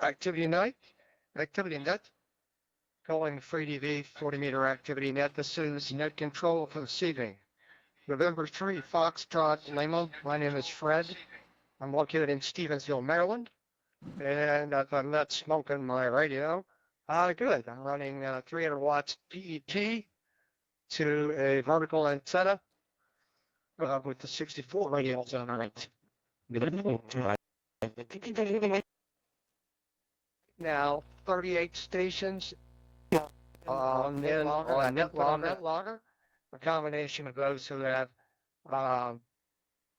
activity net, calling FreeDV 40-meter activity net. This is net control for this evening. November 3, Foxtrot Lima. My name is Fred. I'm located in Stevensville, Maryland. And if I'm not smoking my radio, good. I'm running 300 watts PET to a vertical antenna with the 64 radios on it. Now, 38 stations on net logger, a combination of those who have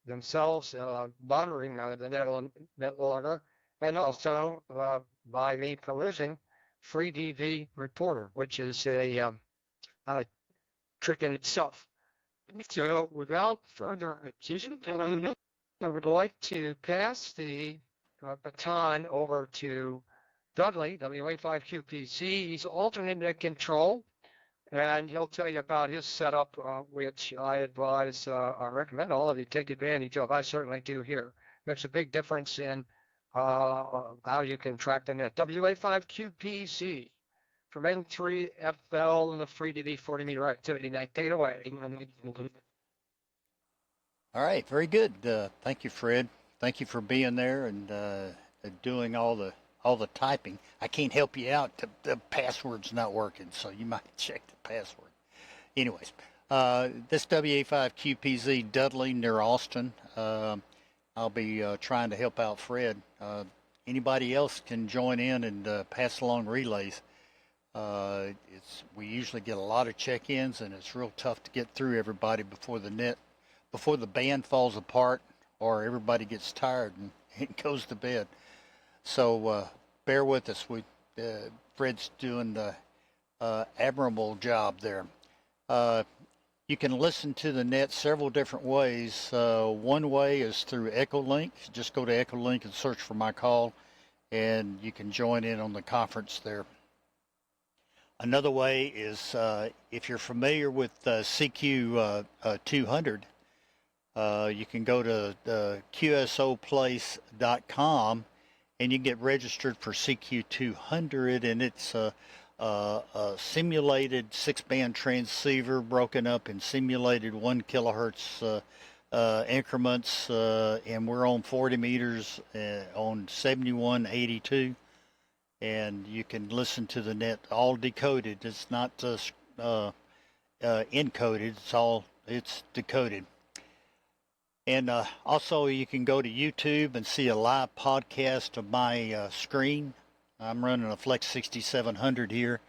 themselves monitoring the net logger, and also by me perusing FreeDV Reporter, which is a trick in itself. So without further ado, I would like to pass the baton over to Dudley, WA5QPC. He's alternate net control, and he'll tell you about his setup, which I advise, I recommend all of you take advantage of. I certainly do here. Makes a big difference in how you can track the net. WA5QPC from N3FL and the FreeDV 40-meter activity net. Take it away. All right, very good. Thank you, Fred. Thank you for being there and doing all the typing. I can't help you out. The password's not working, so you might check the password. Anyways, this WA5QPZ Dudley near Austin. I'll be trying to help out Fred. Anybody else can join in and pass along relays. We usually get a lot of check-ins, and it's real tough to get through everybody before the band falls apart or everybody gets tired and goes to bed. So bear with us. Fred's doing the admirable job there. You can listen to the net several different ways. One way is through EchoLink. Just go to EchoLink and search for my call, and you can join in on the conference there. Another way is if you're familiar with CQ 200, you can go to qsoplace.com and you get registered for CQ 200, and it's a simulated 6-band transceiver broken up in simulated 1 kilohertz increments, and we're on 40 meters on 7182, and you can listen to the net all decoded. It's not encoded, it's decoded. And also you can go to YouTube and see a live podcast of my screen. I'm running a Flex 6700 here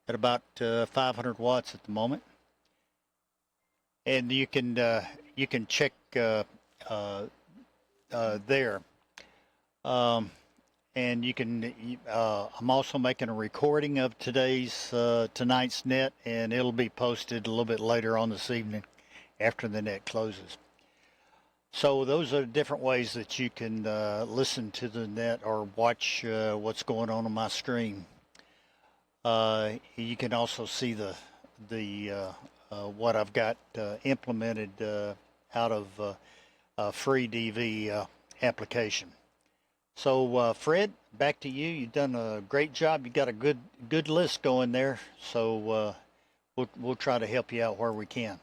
at about 500 watts at the moment. And you can check there. And you can, I'm also making a recording of tonight's net, and it'll be posted a little bit later on this evening after the net closes. So those are different ways that you can listen to the net or watch what's going on my screen. You can also see the what I've got implemented out of FreeDV application. So Fred, back to you. You've done a great job. You got a good list going there. So we'll try to help you out where we can.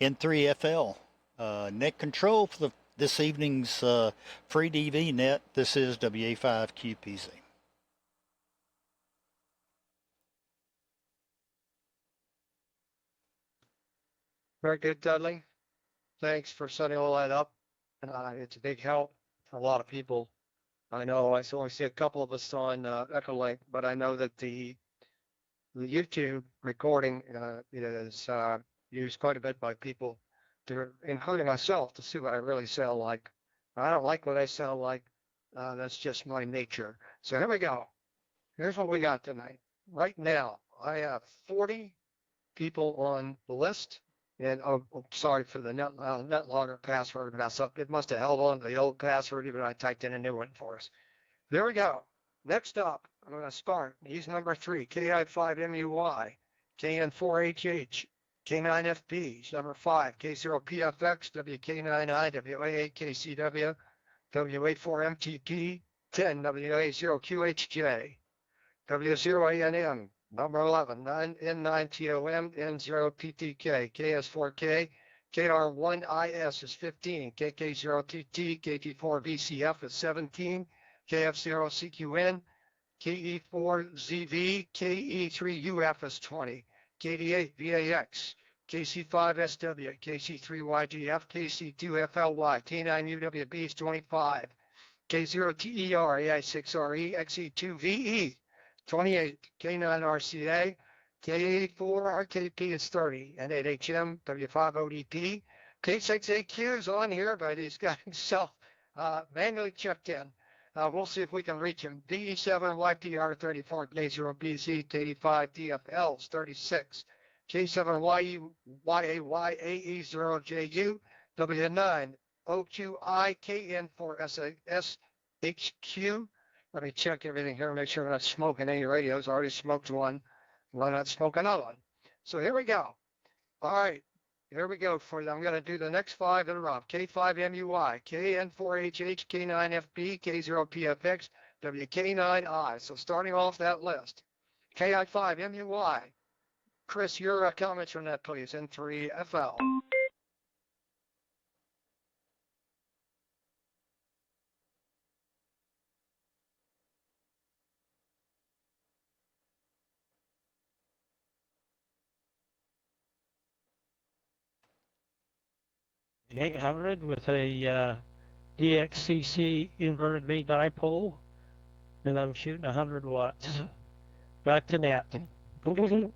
N3FL. Net control for this evening's FreeDV net. This is WA5QPZ. Very good, Dudley. Thanks for setting all that up. It's a big help for a lot of people. I know I only see a couple of us on EchoLink, but I know that the YouTube recording is used quite a bit by people, including myself, to see what I really sound like. I don't like what I sound like. That's just my nature. So here we go. Here's what we got tonight. Right now, I have 40 people on the list. And sorry for the net logger password mess up. It must have held on to the old password even I typed in a new one for us. There we go. Next up, I'm going to start. He's number 3, KI5MUY, KN4HH, K9FB. He's number 5, K0PFX, WK99, WA8KCW, WA4MTP, 10 WA0QHJ, W0ANM, number 11, N9TOM, N0PTK, KS4K, KR1IS is 15, KK0TT, KT4VCF is 17, KF0CQN, KE4ZV, KE3UF is 20, KD8VAX, KC5SW, KC3YGF, KC2FLY, K9UWB is 25, K0TER, AI6RE, XE2VE, 28, K9RCA, K84RKP is 30, and 8HM, W5ODP. K6AQ is on here, but he's got himself manually checked in. We'll see if we can reach him. DE7YPR34, K0BZ, K85DFL is 36, K7YAYAE0JU, W9, OQIKN4SHQ. Let me check everything here, make sure we're not smoking any radios. I already smoked one. Why not smoke another one? So here we go. All right, here we go. I'm going to do the next 5 in a row. K5MUI, KN4HH, K9FB, K0PFX, WK9I. So starting off that list. KI5MUI. Chris, your comments on that, please. N3FL. $800 with a DXCC inverted B dipole, and I'm shooting 100 watts. Back to net. Okay,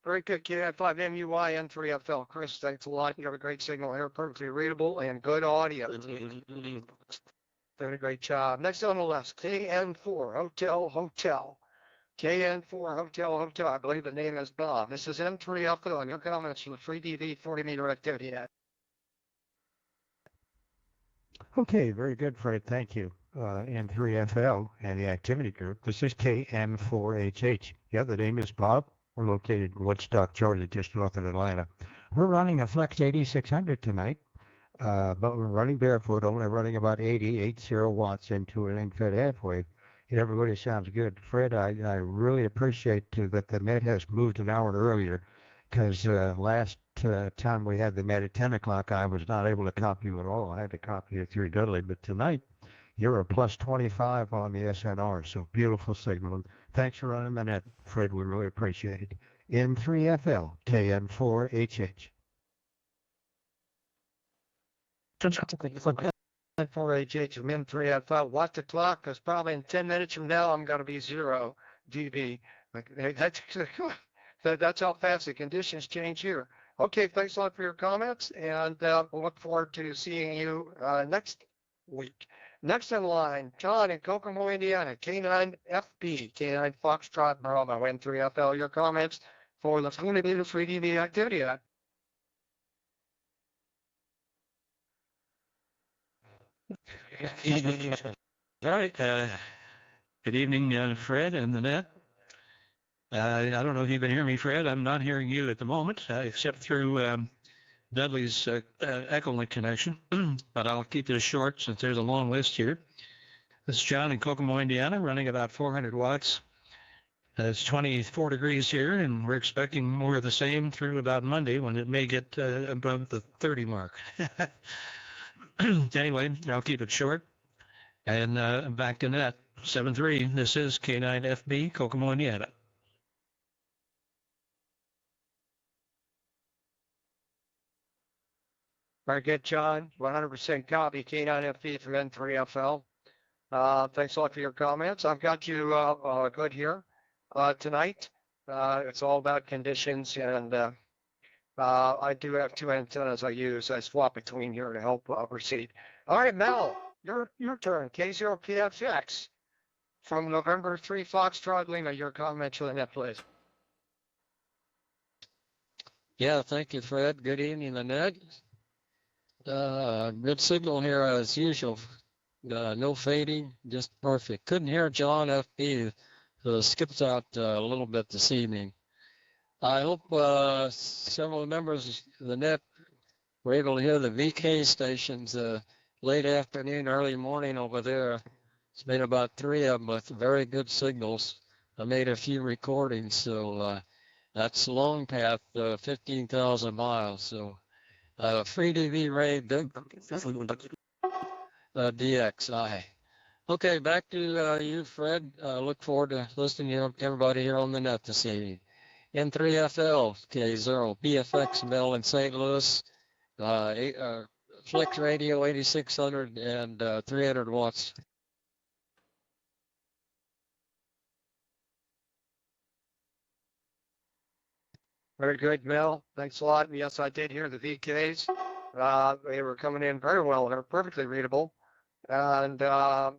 very good. KI5MUI N3FL. Chris, thanks a lot. You have a great signal here, perfectly readable and good audio. Did a great job. Next on the list, KN4 Hotel. KN4 Hotel. I believe the name is Bob. This is N3FL, and your comments from the FreeDV 40-meter activity. Okay, very good, Fred. Thank you. N3FL and the activity group. This is KM4HH. Yeah, the name is Bob. We're located in Woodstock, Georgia, just north of Atlanta. We're running a Flex 8600 tonight, but we're running barefoot, only running about 80 watts into an in-fed half wave. Everybody sounds good. Fred, I really appreciate that the net has moved an hour earlier, because last time we had the net at 10 o'clock, I was not able to copy you at all. I had to copy it through Dudley, but tonight you're a plus 25 on the SNR, so beautiful signal. Thanks for running the net, Fred. We really appreciate it. N3FL, KN4HH. 4HH from N3FL. Watch the clock, because probably in 10 minutes from now, I'm going to be 0 dB. That's how fast the conditions change here. Okay, thanks a lot for your comments, and we'll look forward to seeing you next week. Next in line, John in Kokomo, Indiana, K9FB, K9 Foxtrot Bravo, N3FL. Your comments for the 40-meter FreeDV activity. All right. Good evening, Fred and the net. I don't know if you can hear me, Fred. I'm not hearing you at the moment, except through Dudley's EchoLink connection. But I'll keep this short since there's a long list here. This is John in Kokomo, Indiana, running about 400 watts. It's 24 degrees here, and we're expecting more of the same through about Monday, when it may get above the 30 mark. Anyway, I'll keep it short. And back to net, 7-3. This is K9FB, Kokomo, Indiana. Very good, John. 100% copy, K9FB from N3FL. Thanks a lot for your comments. I've got you good here tonight. It's all about conditions, and I do have 2 antennas I use. I swap between here to help proceed. All right, Mel, your turn. K0PFX from November 3 Foxtrot Lima. Your comments on that, please. Yeah, thank you, Fred. Good evening, Lynette. Good signal here as usual. No fading, just perfect. Couldn't hear John FB, so skipped out a little bit this evening. I hope several members of the net were able to hear the VK stations late afternoon, early morning over there. It's been about 3 of them with very good signals. I made a few recordings, so that's long path, 15,000 miles. So FreeDV Ray DXI. Okay, back to you, Fred. Look forward to listening to everybody here on the net this evening. N3FL, K0, BFX Bell in St. Louis, Flex Radio 8600 and 300 watts. Very good, Mel. Thanks a lot. Yes, I did hear the VKs. They were coming in very well. They're perfectly readable. And matter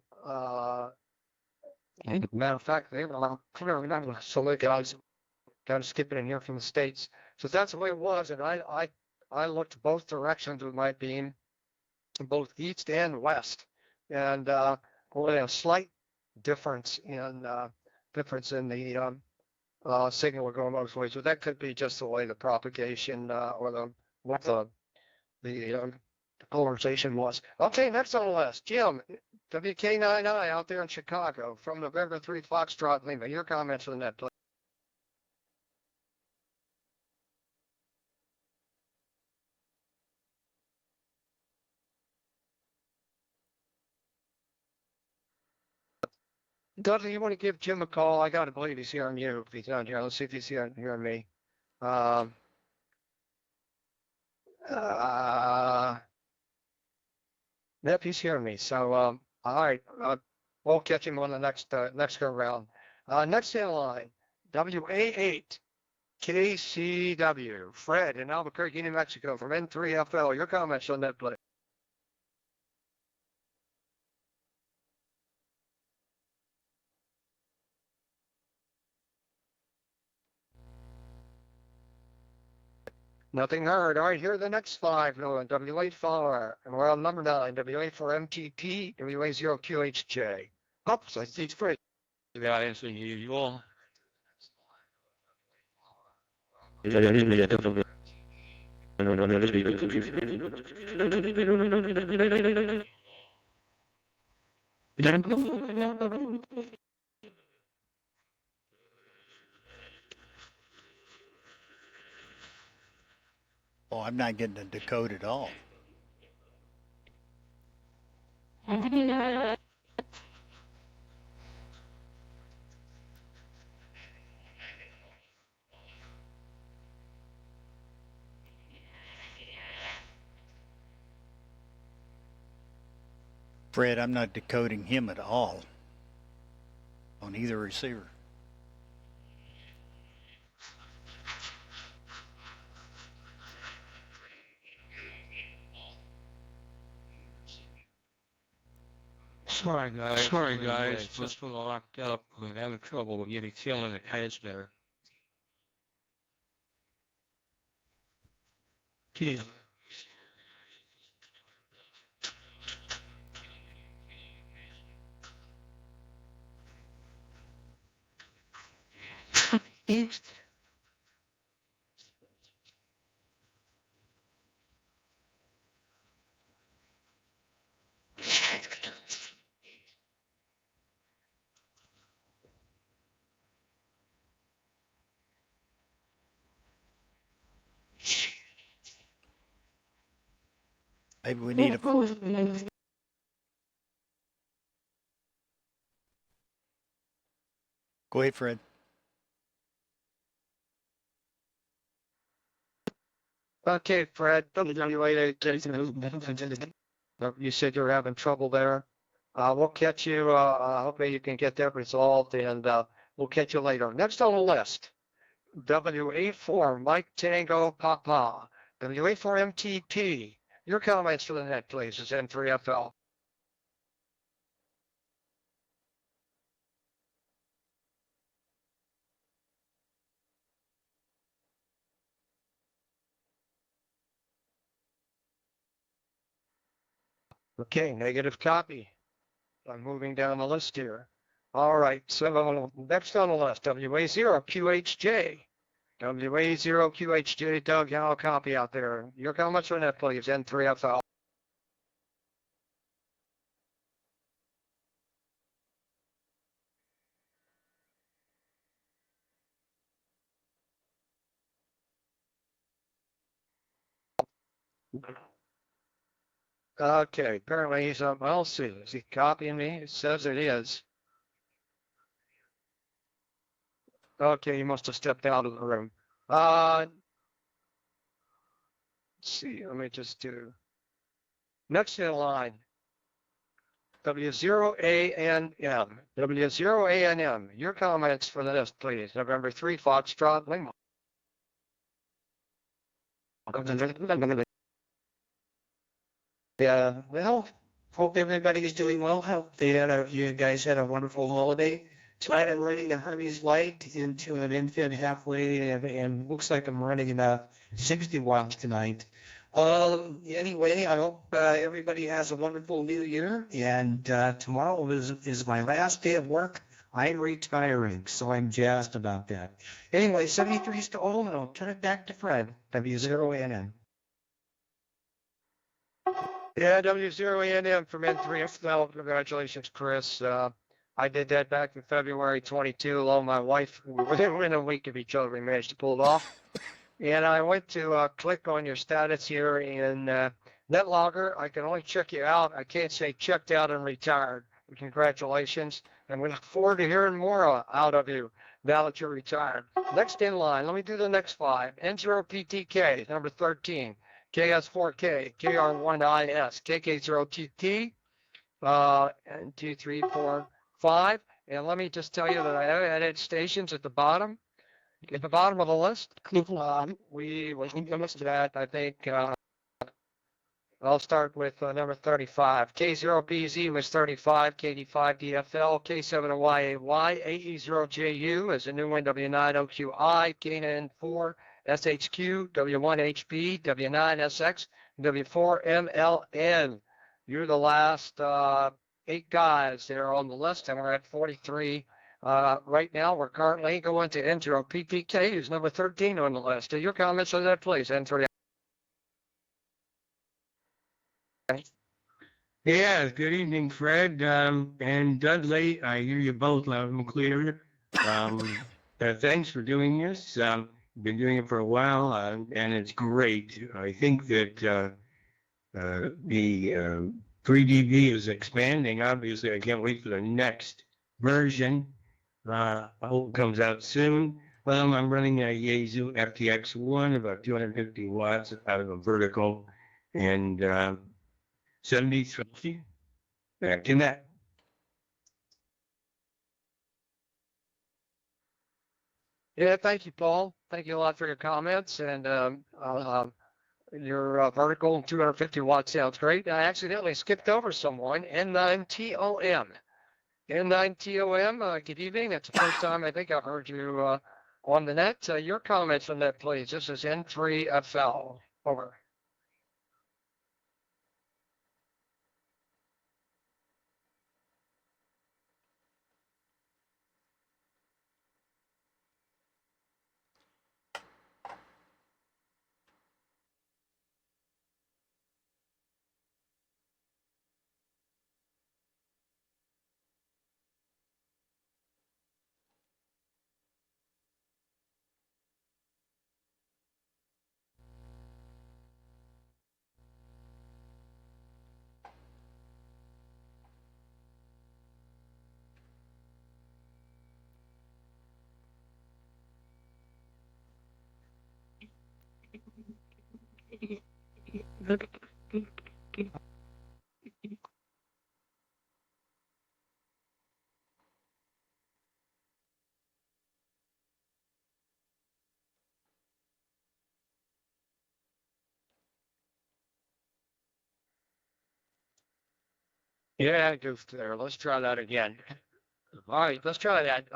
of fact, they were clearly not so look, guys. Kind of skipping in here from the States. So that's the way it was. And I looked both directions with my beam, both east and west. And only a slight difference in the signal will go most ways. So that could be just the way the propagation or the polarization was. Okay, next on the list, Jim, WK99 out there in Chicago from November 3 Foxtrot Lima. Your comments on that, please. Dudley, you want to give Jim a call? I gotta believe he's hearing you. If he's down here, let's see if he's hearing me. Yep, he's hearing me. So, all right, we'll catch him on the next go round. Next in line, WA8 KCW, Fred in Albuquerque, New Mexico from N3FL. Your comments on that, please. Nothing heard. All right, here are the next five. WA4, and we're on number 9. WA4MTP, WA0QHJ. Oops, I see it's free. Yeah, as usual. Oh, I'm not getting a decode at all. Fred, I'm not decoding him at all on either receiver. Sorry, guys. Just locked up. We're having trouble with getting feeling the heads there. Geez. Maybe we need a... Go ahead, Fred. Okay, Fred. You said you're having trouble there. We'll catch you. Hopefully you can get that resolved, and we'll catch you later. Next on the list, WA4 Mike Tango Papa. WA4 MTP. Your comments for the net, please, is N3FL. Okay, negative copy. I'm moving down the list here. All right, so next on the list, WA0QHJ. WA0QHJ, Doug, y'all copy out there. Your comments on that, please, N3FL. Okay, apparently he's well, see, is he copying me? It says it is. Okay, he must have stepped out of the room. Let's see, let me just do next in line. W0ANM. W0ANM. Your comments for this, please. November 3, Foxtrot, Lima. Yeah, well, hope everybody's doing well. Hope you guys had a wonderful holiday. Tonight I'm running a Honey's Light into an infant halfway, and looks like I'm running 60 watts tonight. Anyway, I hope everybody has a wonderful new year, and tomorrow is my last day of work. I'm retiring, so I'm jazzed about that. Anyway, 73's to all, and I'll turn it back to Fred, W0NN. Yeah, W0ANM from N3FL. Congratulations, Chris. I did that back in February 22, along with my wife. We were within a week of each other. We managed to pull it off. And I went to click on your status here in NetLogger. I can only check you out. I can't say checked out and retired. Congratulations. And we look forward to hearing more out of you now that you're retired. Next in line, let me do the next 5. N0PTK, number 13. KS4K, KR1IS, KK0TT, and 2, 3, 4, 5. And let me just tell you that I have added stations at the bottom. At the bottom of the list, we missed that. I think I'll start with number 35. K0BZ was 35, KD5DFL, K7YAY, AE0JU is a new one, W9OQI, KN4 SHQ, W1HB, W9SX, W4MLN. You're the last 8 guys there on the list, and we're at 43. Right now, we're currently going to N0PPK, who's number 13 on the list. Your comments on that, please, N3. Yeah, good evening, Fred and Dudley. I hear you both loud and clear. Thanks for doing this. Been doing it for a while, and it's great. I think that the 3DV is expanding. Obviously, I can't wait for the next version. I hope it comes out soon. Well, I'm running a Yaesu FTX1, about 250 watts out of a vertical, and 73. Back to that. Yeah, thank you, Paul. Thank you a lot for your comments, and your vertical 250 watts sounds great. I accidentally skipped over someone, N9TOM. N9TOM, good evening. That's the first time I think I heard you on the net. Your comments on that, please. This is N3FL. Over. Yeah, I goofed there. Let's try that again. All right, let's try that.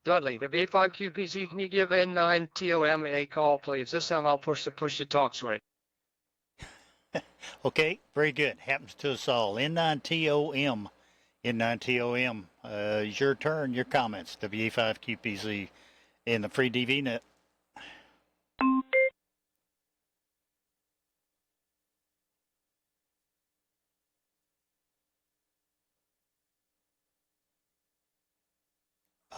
Dudley, the V5QPC, can you give N9TOM a call, please? This time I'll push the talk switch. Okay, very good. Happens to us all. N9TOM. N9TOM. It's your turn, your comments. WA5QPZ in the FreeDV net.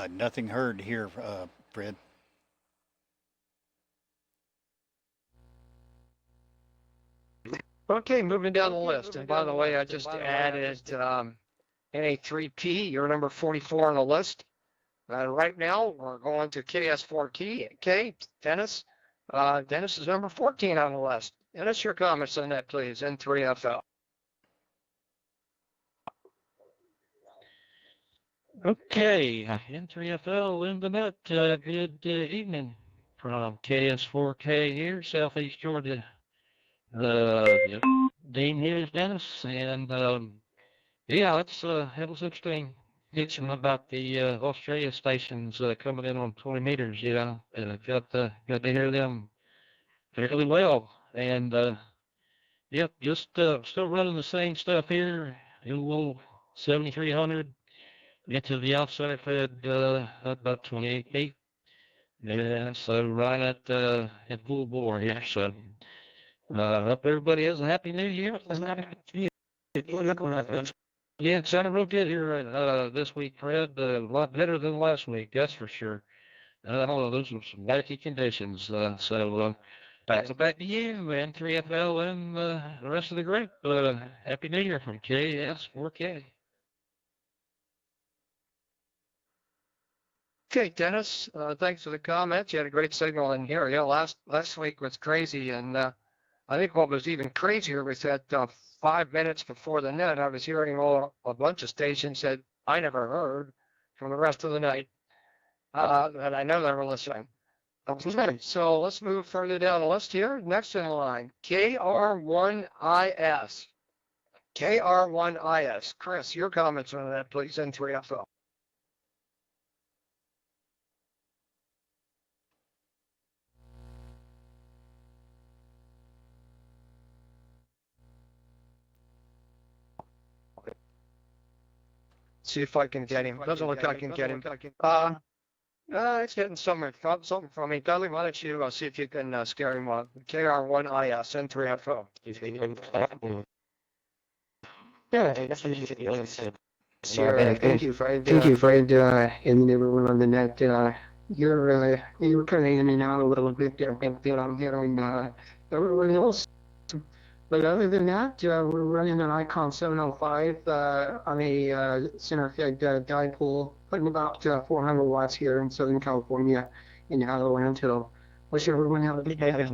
Nothing heard here, Fred. Okay, moving down the list. And by the way, I just added NA3P. You're number 44 on the list. Right now, we're going to KS4T. Okay, Dennis. Dennis is number 14 on the list. Dennis, your comments on that, please. N3FL. Okay, N3FL in the net. Good evening from KS4K here, Southeast Georgia. Yep. Dean here is Dennis, and yeah, let's have a interesting mention about the Australia stations coming in on 20 meters. You know, got to hear them fairly well, and yep, just still running the same stuff here. A little 7,300. Get to the outside fed about 28 feet. Yeah, so right at full bore here. So hope everybody has a happy new year. Yeah, it sounded real good here this week, Fred. A lot better than last week, that's for sure. All of those were some wacky conditions. Pass it back to you, and 3FL, and the rest of the group. Happy New Year from KS4K. Okay, Dennis, thanks for the comments. You had a great signal in here. Yeah, last week was crazy, and I think what was even crazier was that 5 minutes before the net, I was hearing a bunch of stations that I never heard from the rest of the night, that I know they were listening. Okay, so let's move further down the list here. Next in line, KR1IS. KR1IS. Chris, your comments on that, please, N3FL. See if I can get him. Doesn't look like I can get him. It's getting something from me. Dudley, why don't you see if you can scare him up? KR1IS N3FO. Yeah, that's what you said. Sierra, thank you, Fred. Thank you, Fred, and everyone on the net. You're kind of in and out a little bit there, but I'm hearing everyone else. But other than that, we're running an Icon 705 on a center fed dipole, putting about 400 watts here in Southern California in Halloween. So, wish everyone have a good day. That's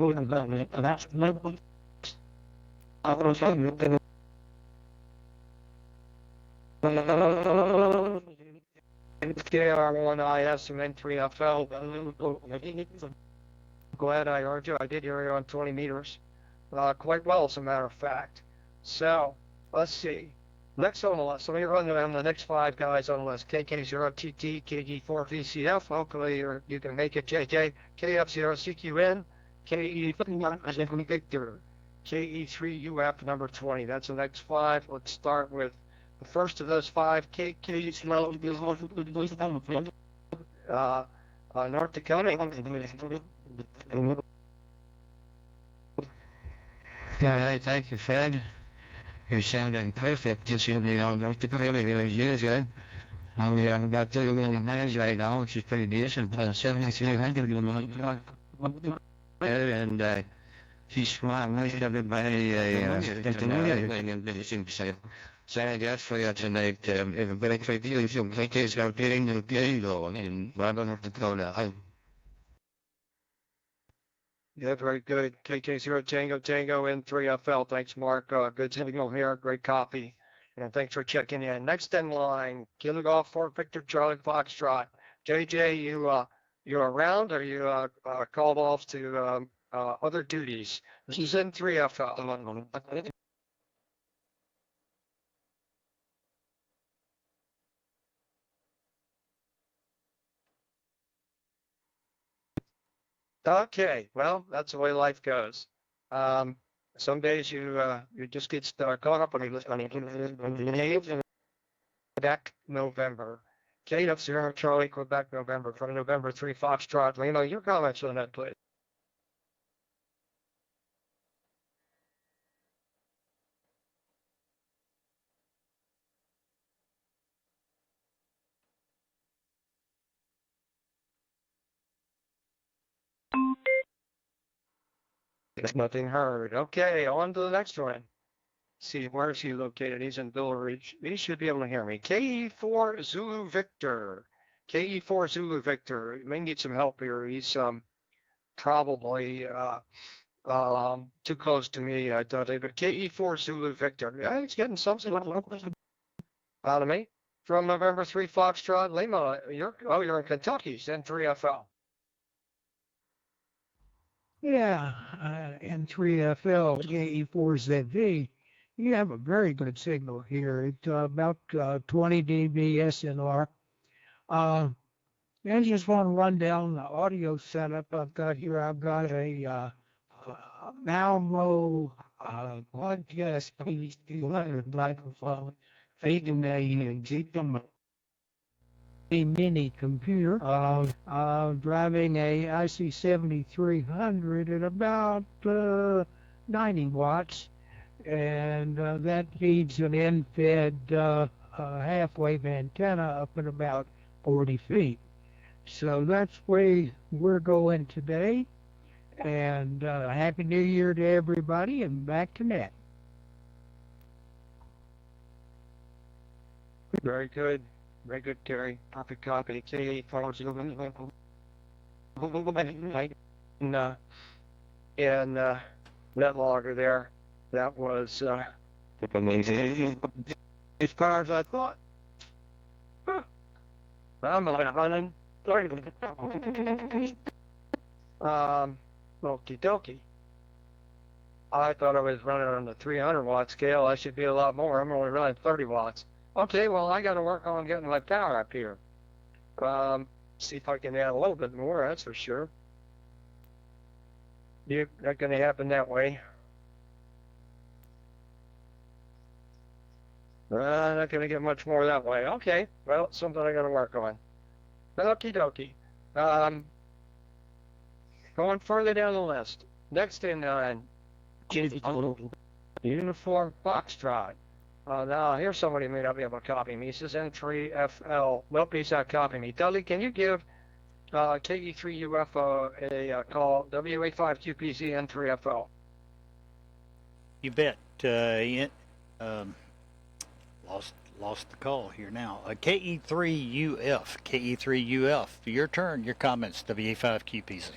KR1IS and N3FL. Glad I heard you. I did hear you on 20 meters. Quite well, as a matter of fact. So, let's see. Next on the list, let me run down the next 5 guys on the list. KK0TT, KG4VCF, hopefully you can make it, JJ. KF0CQN, KE Victor, KE3UF number 20. That's the next 5. Let's start with the first of those 5, KK North Dakota. Yeah, thank you, Fred. You sounding perfect. Just you know, North Dakota really is good. I've got 30 million miles right now, which is pretty decent. 7,300 and she's smart. Most of everybody so I guess for you tonight, everybody for you, some places are getting the deal in North Dakota. Yeah, very good. KK0 Tango Tango N3FL. Thanks, Mark. Good signal here. Great copy. And thanks for checking in. Next in line, Kilo Golf 4 Victor Charlie Foxtrot. JJ, you around, or you called off to other duties? This is N3FL. Okay, well, that's the way life goes. Some days you just get caught up on Quebec, November. Kate of Sierra Charlie, Quebec, November. From November 3, Foxtrot. Leno, your comments on that, please. Nothing heard. Okay, on to the next one. See, where is he located? He's in Villa Ridge. He should be able to hear me. KE4 Zulu Victor. KE4 Zulu Victor. You may need some help here. He's probably too close to me, Dudley, but KE4 Zulu Victor. Yeah, he's getting something out of me. From November 3 Foxtrot Lima. You're in Kentucky, send 3FL. Yeah, N3FL KE4ZV. You have a very good signal here. It's about 20 dB SNR. I just want to run down the audio setup I've got here. I've got a Malmo podcast microphone feeding a mini computer. Driving a IC7300 at about 90 watts, and that feeds an end-fed half-wave antenna up at about 40 feet. So that's where we're going today. And Happy New Year to everybody, and back to net. Very good. Very good, Terry. Copy. KE follows you. And net logger there. That was amazing. As far as I thought. I'm running. Okie dokie. I thought I was running on the 300 watt scale. I should be a lot more. I'm only running 30 watts. Okay, well, I got to work on getting my power up here. See if I can add a little bit more, that's for sure. Not going to happen that way. Not going to get much more that way. Okay, well, something I got to work on. Okie dokie. Going further down the list. Next in line, Uniform Foxtrot. Now, here's somebody who may not be able to copy me. He says N3FL. Nope, he's not copying me. Dudley, can you give KE3UFO a call? WA5QPZ N3FL. You bet. Lost the call here now. KE3UF. KE3UF. Your turn. Your comments. WA5QPZ.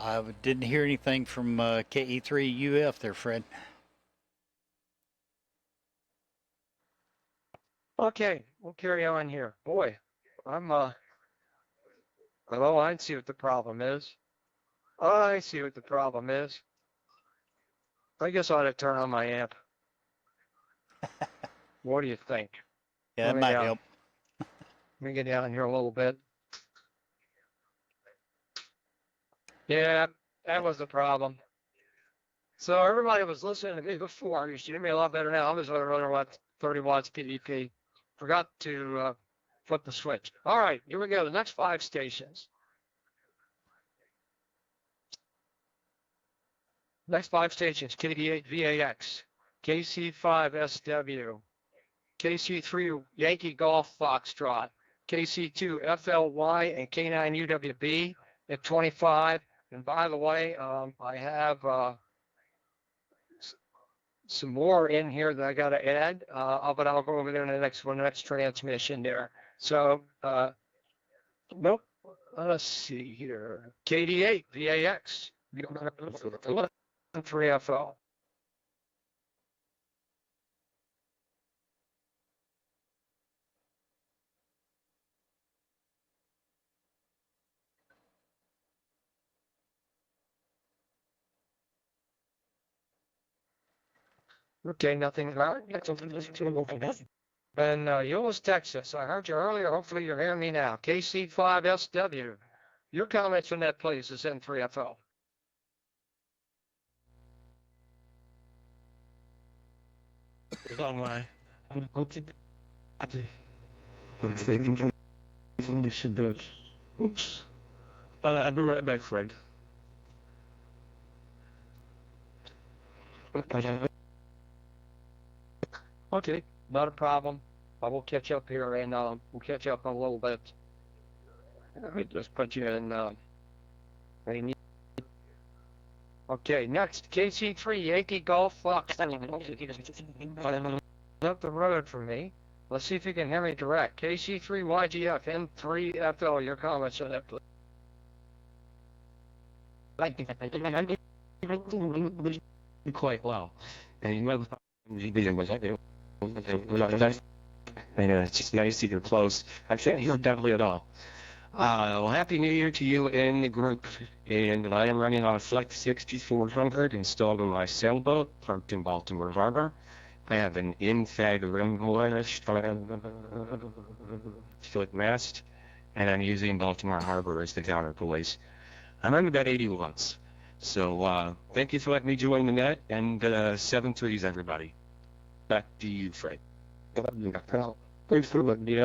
I didn't hear anything from KE3UF there, Fred. Okay, we'll carry on here. Boy, well, I see what the problem is. I guess I ought to turn on my amp. What do you think? Yeah, that might help. Let me get down here a little bit. Yeah, that was the problem. So everybody was listening to me before. You should hear me a lot better now. I'm just running 30 watts PDP. Forgot to flip the switch. All right, here we go. The next 5 stations. Next 5 stations: KD8 VAX, KC5 SW, KC3 Yankee Golf Foxtrot, KC2 FLY, and K9 UWB at 25. And by the way, I have some more in here that I got to add, but I'll go over there in the next transmission there. So, nope. Let's see here. KD8 VAX 3FL. Okay, nothing. And Euless, Texas. I heard you earlier. Hopefully you're hearing me now. KC5SW. Your comments on that, please, is N3FL. It's on my. Oops. I'll be right back, Fred. Okay, not a problem. I will catch up here and we'll catch up in a little bit. Let me just put you in. Okay, next KC3 Yankee Golf Fox. Up the road from me. Let's see if you can hear me direct. KC3 YGF N3FL. Your comments on that, please. Quite well. And well, it's just nice to get close. I can't hear Dudley at all. Well, Happy New Year to you and the group. And I am running on a Flex 6400 installed on my sailboat parked in Baltimore Harbor. I have an inside rimless foot mast, and I'm using Baltimore Harbor as the counterpoise. I'm on about 80 watts. So thank you for letting me join the net, and 7-3s, everybody. Back to you, Fred. Thanks for letting me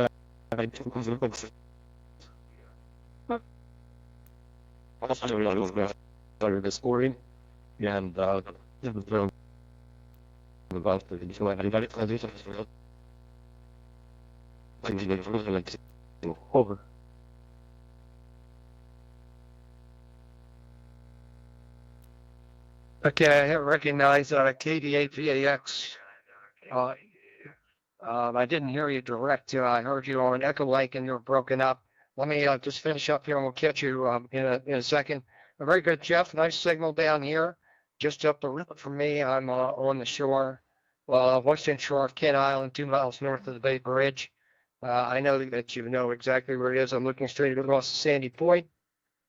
this morning, and about over. Okay, I recognize KD8VAX. I didn't hear you direct. I heard you on EchoLink and you were broken up. Let me just finish up here and we'll catch you in a second. Very good, Jeff. Nice signal down here. Just up the river from me. I'm on the shore, western shore of Kent Island, 2 miles north of the Bay Bridge. I know that you know exactly where it is. I'm looking straight across the sandy point.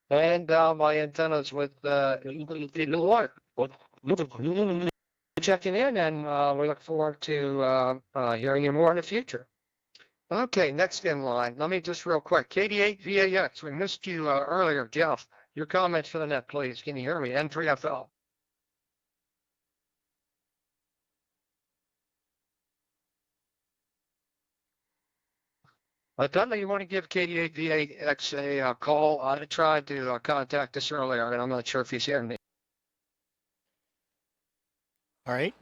And my antenna's with checking in, and we look forward to hearing you more in the future. Okay, next in line. Let me just real quick. KD8VAX, we missed you earlier, Jeff. Your comments for the net, please. Can you hear me? N3FL. Dudley, you want to give KD8VAX a call? I tried to contact us earlier, and I'm not sure if he's hearing me. All right.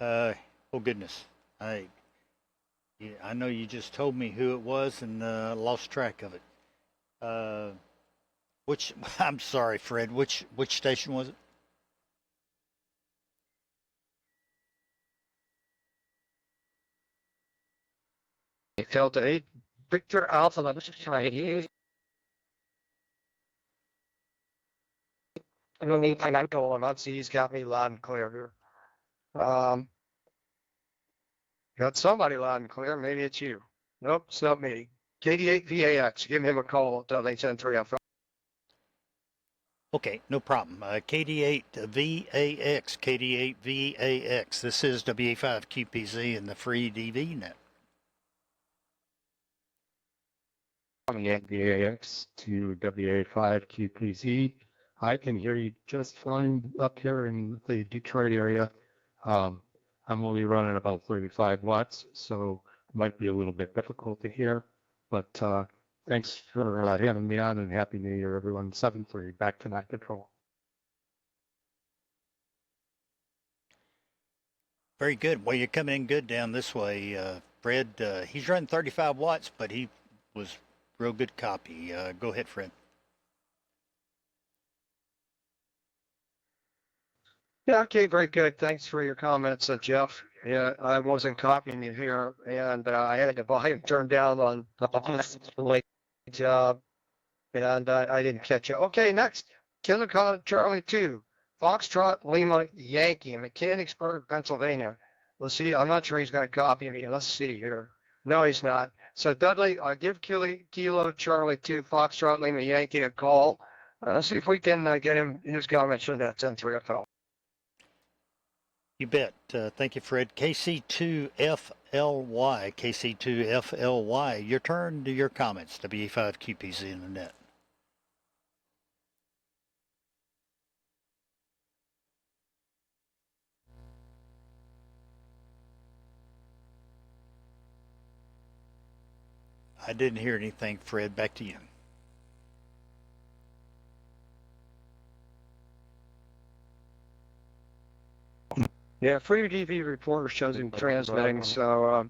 Oh goodness. I know you just told me who it was and lost track of it. I'm sorry, Fred. Which station was it? Delta 8, Victor Alpha, let's try here. I don't need to go on. Let's see, he's got me loud and clear here. Got somebody loud and clear. Maybe it's you. Nope, it's not me. KD8VAX, give him a call at H3FL. Okay, no problem. KD8VAX, KD8VAX. This is WA5QPZ and the FreeDV net. VAX to WA5QPZ. I can hear you just fine up here in the Detroit area. I'm only running about 35 watts, so it might be a little bit difficult to hear. But thanks for having me on, and Happy New Year, everyone. 7-3, back to Net Control. Very good. Well, you're coming in good down this way, Fred. He's running 35 watts, but he was real good copy. Go ahead, Fred. Yeah, okay, very good. Thanks for your comments, Jeff. Yeah, I wasn't copying you here, and I had the volume turned down on the late job, and I didn't catch it. Okay, next, Killer Charlie 2, Foxtrot Lima Yankee, Mechanicsburg, Pennsylvania. Let's see, I'm not sure he's going to copy me. Let's see here. No, he's not. So, Dudley, give Kilo Charlie 2, Foxtrot Lima Yankee a call. Let's see if we can get him his comments on that 10-3 You bet. Thank you, Fred. KC2FLY, KC2FLY. Your turn to your comments. WA5QPZ in the net. I didn't hear anything, Fred. Back to you. Yeah, FreeDV Reporter shows him transmitting, so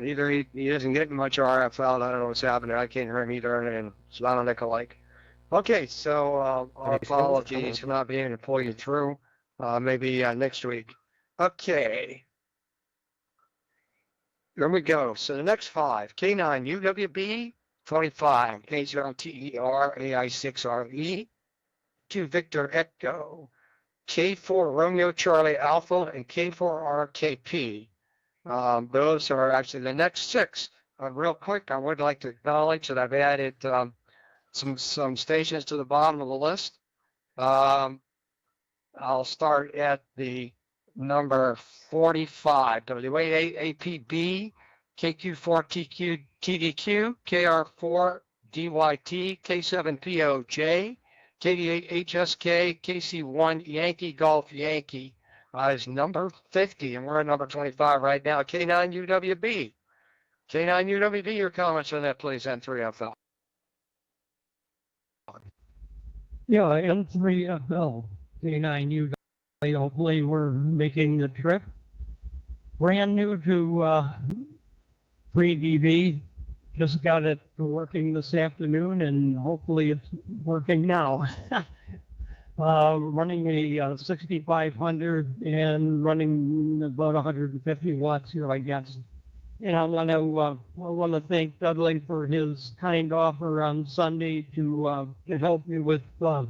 either he isn't getting much RF out. I don't know what's happening. I can't hear him either, and it's not on EchoLink. Okay, so our apologies for not being able to pull you through. Maybe next week. Okay. Here we go. So the next 5, K9 UWB 25, K0TER AI6RE, 2 Victor Echo, K4 Romeo Charlie Alpha, and K4RKP. Those are actually the next 6. Real quick, I would like to acknowledge that I've added some stations to the bottom of the list. I'll start at the number 45, W88APB, KQ4TQ TDQ, KR4 DYT, K7POJ, KD8HSK, KC1 Yankee Golf Yankee is number 50, and we're at number 25 right now. K9 UWB. K9 UWB, your comments on that, please, N3FL. Yeah, N3FL, K9U. Hopefully we're making the trip. Brand new to FreeDV. Just got it working this afternoon, and hopefully it's working now. Running a 6500 and running about 150 watts here, I guess. And I want to thank Dudley for his kind offer on Sunday to help me with all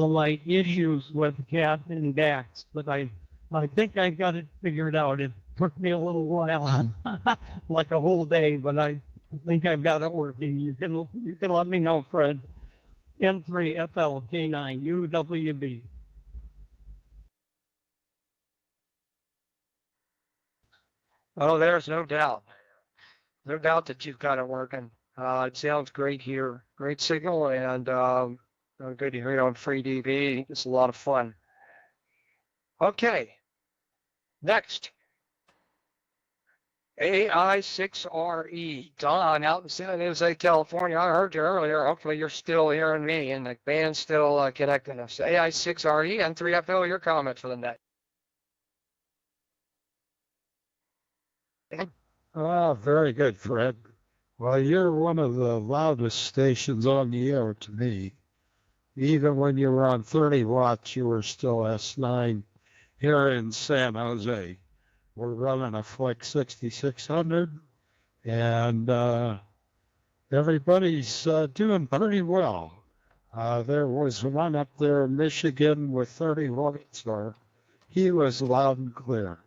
of my issues with cat and backs. But I think I got it figured out. It took me a little while, like a whole day, but I think I've got it working. You can let me know, Fred. N3FL K9UWB. Oh, there's no doubt. No doubt that you've got it working. It sounds great here. Great signal, and good to hear it on FreeDV. It's a lot of fun. Okay. Next. AI6RE. Don out in San Jose, California. I heard you earlier. Hopefully you're still hearing me, and the band's still connecting us. AI6RE and 3FL, your comments for the net. Very good, Fred. Well, you're one of the loudest stations on the air to me. Even when you were on 30 watts, you were still S9 here in San Jose. We're running a Flex 6600, and everybody's doing pretty well. There was one up there in Michigan with 30 watts, or he was loud and clear.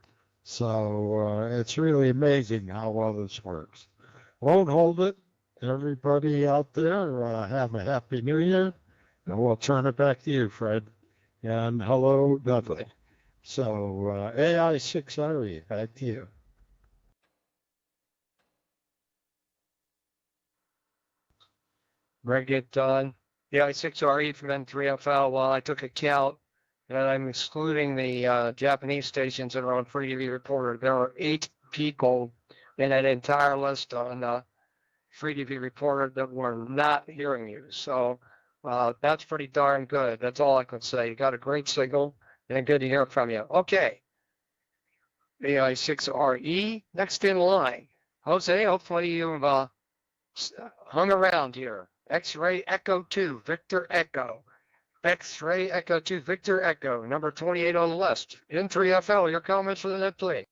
So it's really amazing how well this works. Won't hold it. Everybody out there, have a happy new year. And we'll turn it back to you, Fred. And hello, Dudley. So AI6RE, back to you. Very good, Don. The AI6RE from N3FL, while I took a count, and I'm excluding the Japanese stations that are on FreeDV Reporter. There are 8 people in that entire list on FreeDV Reporter that were not hearing you. So that's pretty darn good. That's all I can say. You got a great signal, and good to hear from you. Okay. AI6RE, next in line. Jose, hopefully you've hung around here. X-Ray Echo 2, Victor Echo. X-Ray Echo 2, Victor Echo, number 28 on the list. N3FL, your comments for the net, please.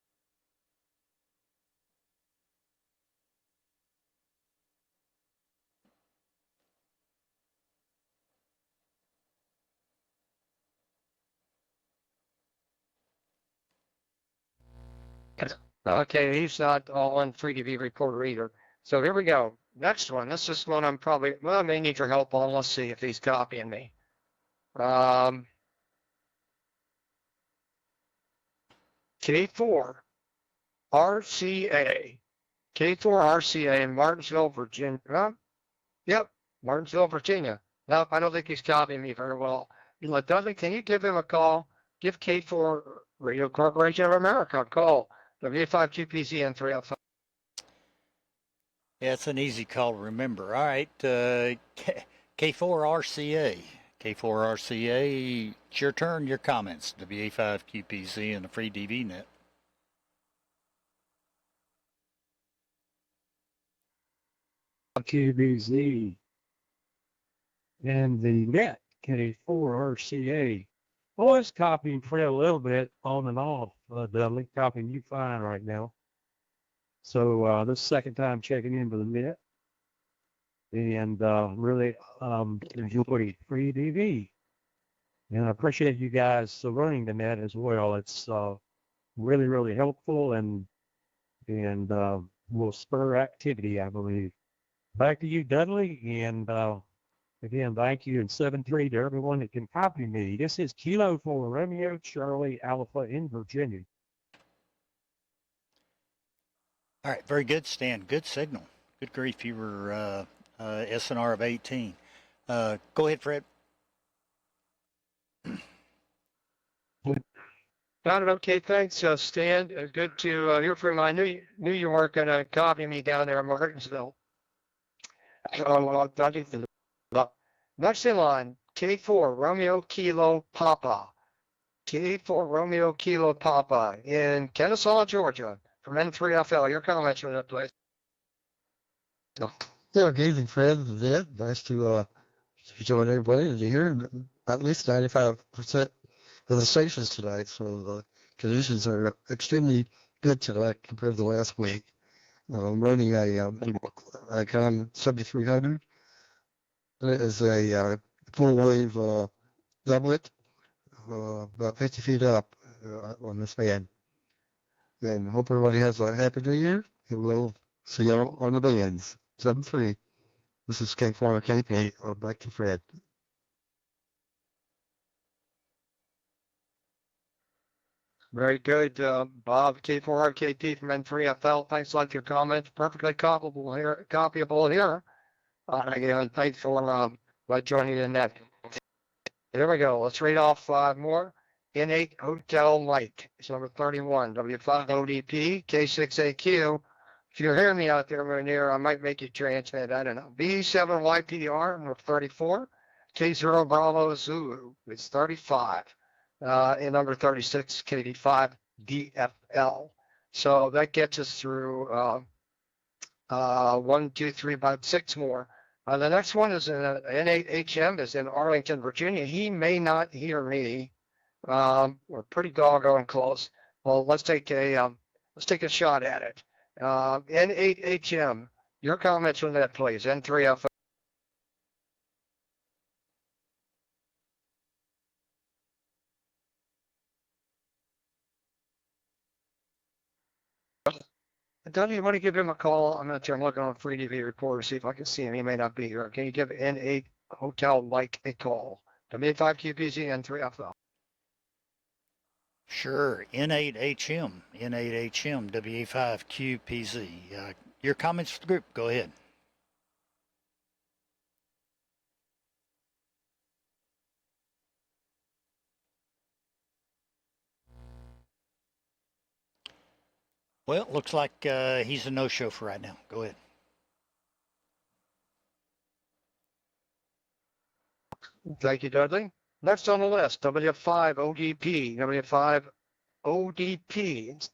Okay, he's not all on FreeDV Reporter either. So here we go. Next one. This is one I'm probably, well, I may need your help on. Let's see if he's copying me. K4 RCA. K4 RCA in Martinsville, Virginia. Yep, Martinsville, Virginia. Now, I don't think he's copying me very well. Dudley, can you give him a call? Give K4 Radio Corporation of America a call. W5QPZ and 305. Yeah, it's an easy call to remember. All right, K4RCA. K4RCA, it's your turn, your comments. WA5QPZ and the FreeDV net. QBZ and the net K4RCA. Always copying Fred a little bit on and off, Dudley. Copying you fine right now. So this is the second time checking in with the net. And really enjoyed FreeDV. And I appreciate you guys running the net as well. It's really, really helpful and will spur activity, I believe. Back to you, Dudley, and again, thank you, and 7-3 to everyone that can copy me. This is Kilo for Romeo Charlie Alpha in Virginia. All right, very good, Stan. Good signal. Good grief, you were SNR of 18. Go ahead, Fred. Got it. Okay, thanks, Stan. Good to hear from you. I knew you weren't going to copy me down there in Martinsville. Next in line, K4 Romeo Kilo Papa. K4 Romeo Kilo Papa in Kennesaw, Georgia, from N3FL. Your comments on that, please. Yeah, good evening, friends. Nice to join everybody and to hear at least 95% of the stations tonight. So the conditions are extremely good tonight compared to last week. I'm running a Icon 7300. It is a full-wave doublet, about 50 feet up on this band. And hope everybody has a happy new year. And we'll see you on the bands. 7-3. This is K4 KP. Back to Fred. Very good, Bob, K4RKP from N3FL. Thanks a lot for your comments. Perfectly copyable here. Again, thanks for joining in that. There we go. Let's read off 5 more. N8 Hotel Mike. It's number 31. W5 ODP, K6AQ. If you're hearing me out there, near, I might make you transmit. I don't know. B7YPR, number 34. K0 Bravo Zulu. It's 35. And number 36, KD5 DFL. So that gets us through 1, 2, 3, about 6 more. The next one is N8HM is in Arlington, Virginia. He may not hear me. We're pretty doggone close. Well, let's take a shot at it. N8HM, your comments on that, please. N3FL. Dudley, you want to give him a call? I'm looking on FreeDV Reporter to see if I can see him. He may not be here. Can you give N8 Hotel Mike a call? W5QPZ N3FL. Sure, N8HM, WA5QPZ. Your comments for the group, go ahead. Well, it looks like he's a no-show for right now. Go ahead. Thank you, Dudley. Next on the list, W5 ODP. W5 ODP.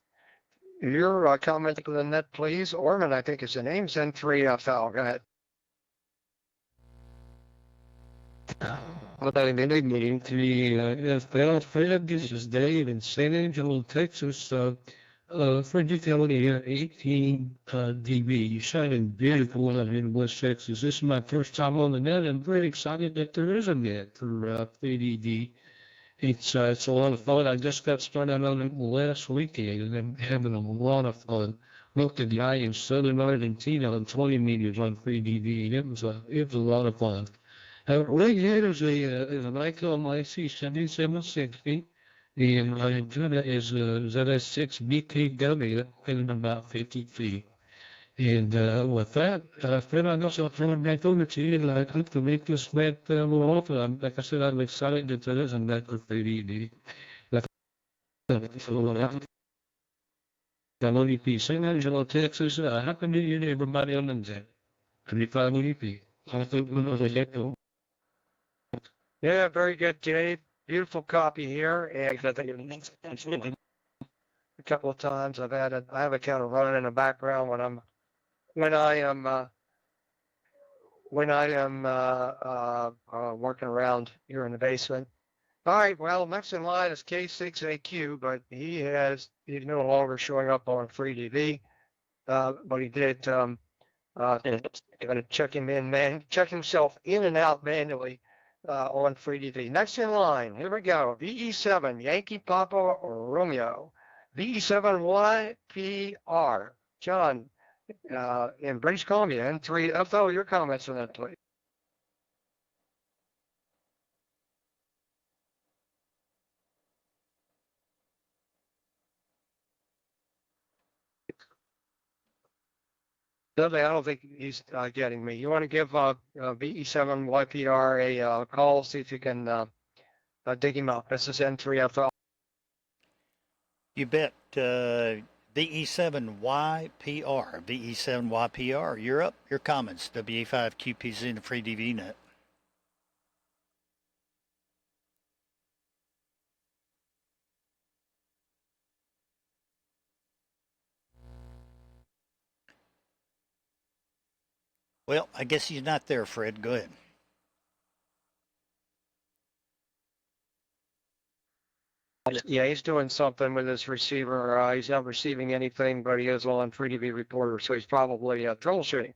Your comment on the net, please. Orman, I think is the name. N3FL. Go ahead. What I really mean to be Fred, this is Dave in San Angelo, Texas. For utility 18 dB, shining beautiful in West Texas. This is my first time on the net. I'm very excited that there is a net for FreeDV. It's a lot of fun. I just got started on it last weekend, and I'm having a lot of fun. Looked at the guy in Southern Argentina on 20 meters on FreeDV, and it was a lot of fun. Right here is an Icon IC7760. The antenna is ZS6 BKW in about 50 feet. And with that, Fred, I also turn back over to you, and I hope to make this net more often. Like I said, I'm excited that there is a net for FreeDV. Like ODP, San Angelo, Texas. Happy New Year to everybody on the net. 35 ODP. I think we're going to Yeah, very good, Dave. Beautiful copy here, and a couple of times I have it kind of running in the background when I am working around here in the basement. All right, well, next in line is K6AQ, but he's no longer showing up on FreeDV. But he did gonna check himself in and out manually on FreeDV. Next in line, here we go. VE7 Yankee Papa Romeo. VE7YPR. John, in British Columbia, N3FO, your comments on that, please. Dudley, I don't think he's getting me. You want to give VE7YPR a call, see if you can dig him up. This is N3FO. You bet. VE7YPR. VE7YPR. You're up. Your comments. WA5QPZ in the FreeDV net. Well, I guess he's not there, Fred. Go ahead. Yeah, he's doing something with his receiver. He's not receiving anything, but he is on FreeDV Reporter, so he's probably troubleshooting.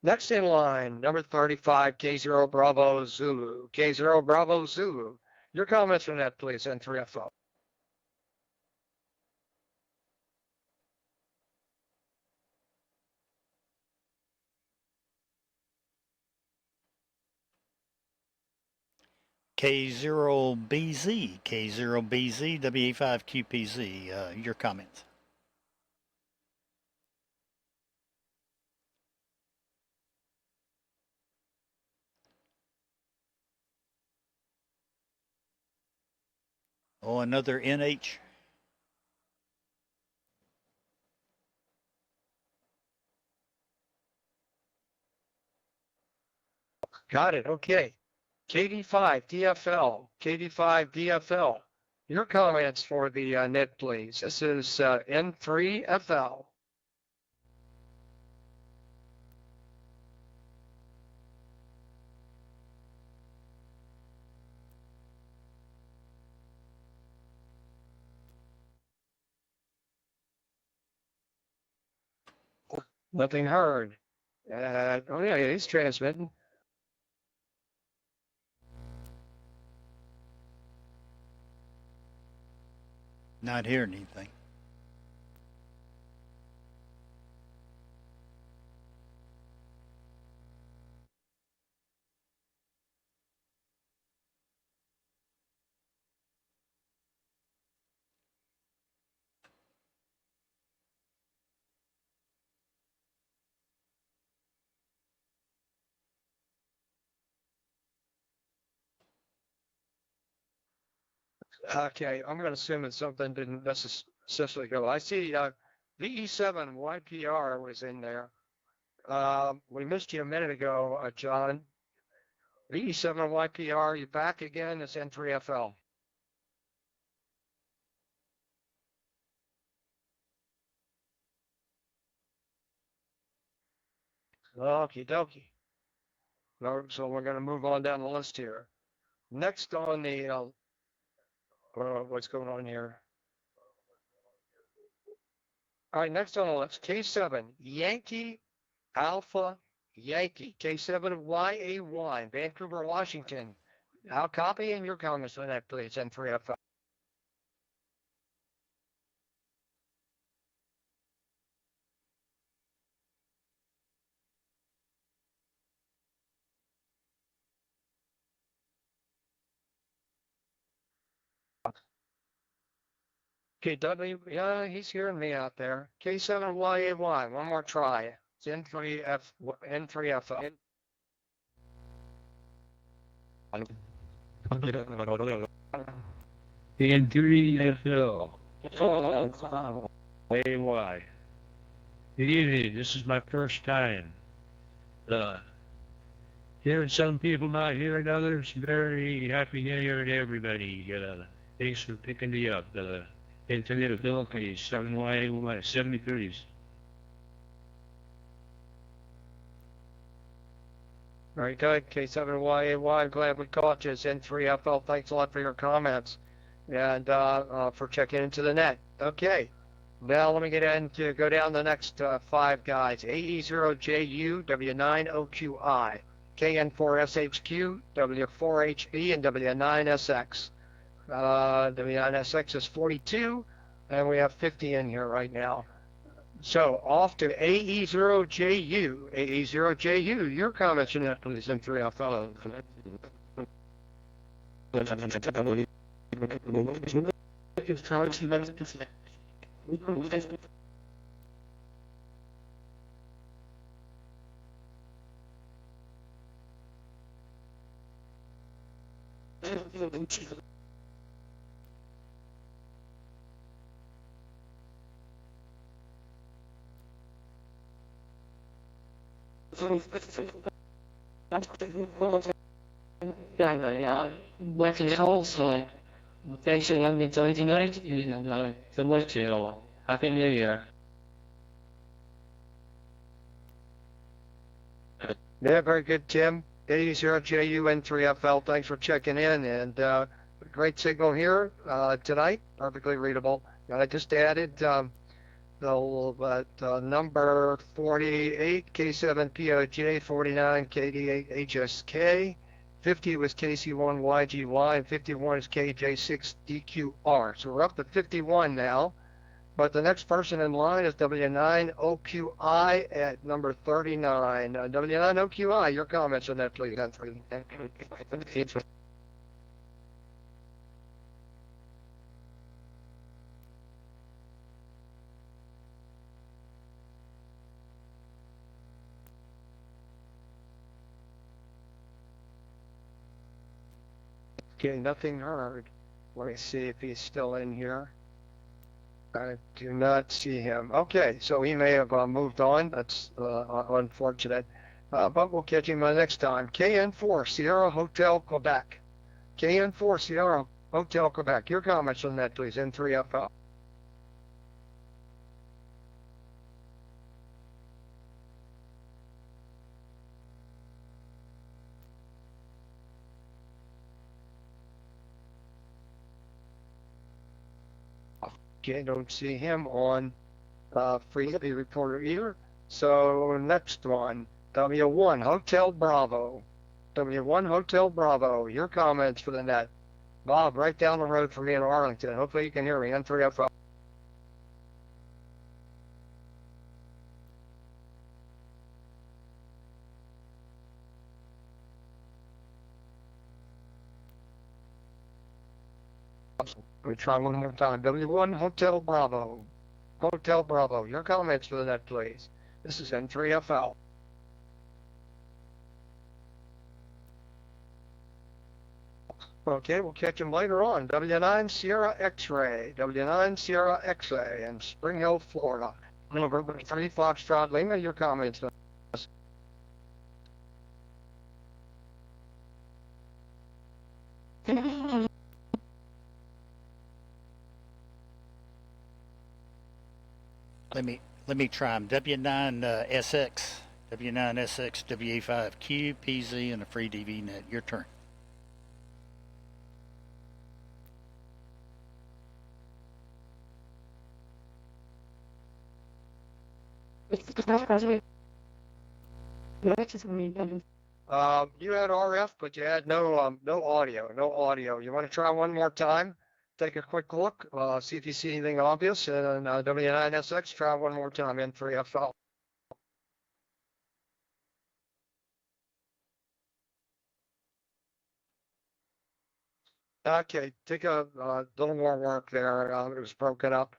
Next in line, number 35, K0 Bravo Zulu. K0 Bravo Zulu. Your comments on that, please, N3FO. K0BZ. K0BZ. WA5QPZ. Your comments. Oh, another NH. Got it. Okay. KD5 DFL. KD5 DFL. Your comments for the net, please. This is N3FL. Nothing heard. Oh yeah, he's transmitting. Not hearing anything. Okay, I'm going to assume that something didn't necessarily go. I see VE7 YPR was in there. We missed you a minute ago, John. VE7 YPR, you back again? It's N3FL. Okie dokie. So we're going to move on down the list here. Next on the, what's going on here? All right, next on the list, K7, Yankee Alpha Yankee, K7YAY, Vancouver, Washington. I'll copy in your comments on that, please, N3FL. Okay, Dudley, yeah, he's hearing me out there. K7YAY, one more try. It's N3FL. N3FL. AY. Good evening. This is my first time Hearing some people, not hearing others. Very happy New Year to everybody. Thanks for picking me up. Internet ability, 7YA 73s. Very good. K7YAY, glad we caught you. It's N3FL. Thanks a lot for your comments and for checking into the net. Okay. Now let me go down the next five guys. AE0JU, W9OQI, KN4SHQ, W4HB, and W9SX. W9SX is 42, and we have 50 in here right now. So off to AE0JU. AE0JU, your comments in that, please, N3FL. Wesley also. Thanks for having me tonight. Good luck to you all. Happy New Year. Yeah, very good, Tim. AE0JUN3FL, thanks for checking in. And great signal here tonight, perfectly readable. I just added the number 48, K7POJ, 49, KD8HSK, 50 was KC1YGY, and 51 is KJ6DQR. So we're up to 51 now. But the next person in line is W9OQI at number 39. W9OQI, your comments on that, please. Okay, nothing heard. Let me see if he's still in here. I do not see him. Okay, so he may have moved on. That's unfortunate. But we'll catch him next time. KN4 Sierra Hotel Quebec. KN4 Sierra Hotel Quebec. Your comments on that, please. N3FL. Okay, don't see him on FreeDV Reporter either. So next one, W1 Hotel Bravo. W1 Hotel Bravo. Your comments for the net. Bob, right down the road from me in Arlington. Hopefully you can hear me. N3FL. We try one more time. W1 Hotel Bravo. Hotel Bravo. Your comments for the net, please. This is N3FL. Okay, we'll catch him later on. W9 Sierra X-Ray. W9 Sierra X-Ray in Spring Hill, Florida. November 3 Foxtrot Lima. Your comments. Let me try them. W9SX, W9SX, WA5Q, PZ, and a FreeDV net. Your turn. You had RF, but you had no audio. No audio. You want to try one more time? Take a quick look, see if you see anything obvious, and W9SX, try one more time, N3FL. Okay, take a little more work there. It was broken up.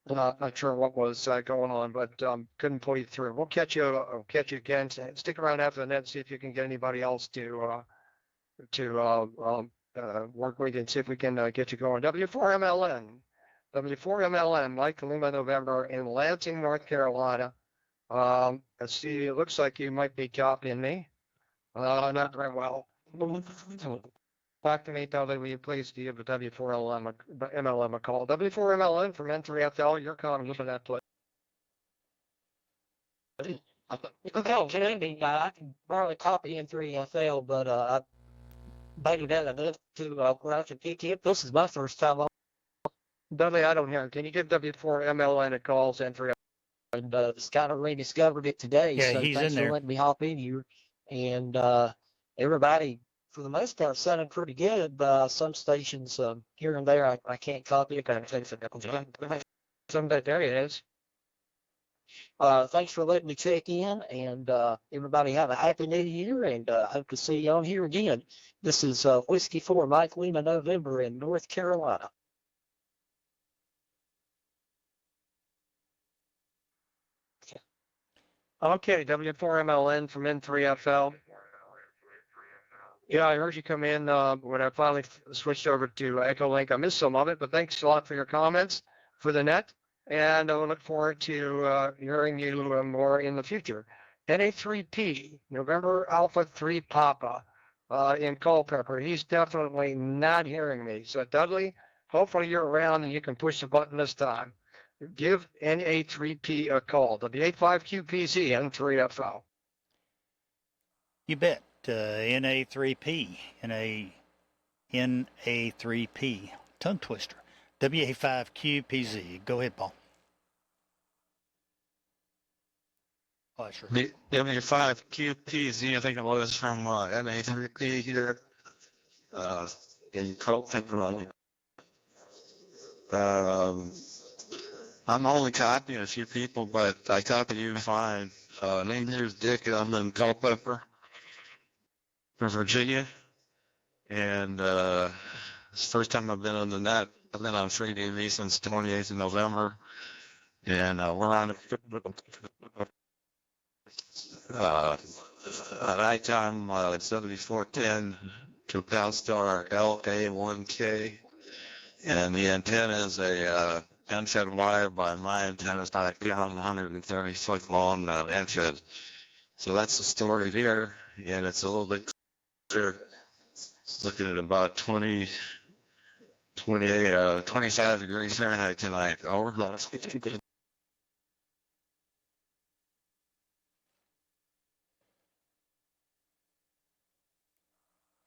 Not sure what was going on, but couldn't pull you through. We'll catch you again. Stick around after the net, see if you can get anybody else to work with you and see if we can get you going. W4MLN, Mike Lima, November in Lansing, North Carolina. Let's see, it looks like you might be copying me. Not very well. Talk to me, Dudley, will you please give the MLM a call? W4MLN from N3FL, your comment for that, please. Okay, Candy, I can borrow a copy in 3FL, but I baited out enough to go out to PTF. This is my first time on. Dudley, I don't hear him. Can you give W4MLN a call, N3FL? And just kind of rediscovered it today. Yeah, So he's thanks in for there. letting me hop in here. And everybody, for the most part, sounded pretty good. But some stations here and there, I can't copy it. Someday there it is. Thanks for letting me check in. And everybody have a happy new year. And hope to see you on here again. This is Whiskey 4 Mike Lima November in North Carolina. Okay, W4MLN from N3FL. Yeah, I heard you come in when I finally switched over to EchoLink. I missed some of it, but thanks a lot for your comments for the net. And I look forward to hearing you more in the future. NA3P, November Alpha 3 Papa in Culpeper. He's definitely not hearing me. So, Dudley, hopefully you're around and you can push the button this time. Give NA3P a call. W85QPZ N3FL. You bet. NA3P, NA3P, tongue twister. WA5QPZ. Go ahead, Paul. Oh, sure. The W5QPZ, I think it was from NA3P here in Culpeper. I'm only copying a few people, but I copy you fine. Name here is Dick, and I'm in Culpeper, from Virginia. And it's the first time I've been on the net. I've been on FreeDV since 28th of November. And we're on nighttime 7410 to Palstar LA1K. And the antenna is a NFED wire by my antenna. It's not a 130 foot long NFED. So that's the story here. And it's a little bit clearer. Looking at about 25 degrees Fahrenheit tonight. Over.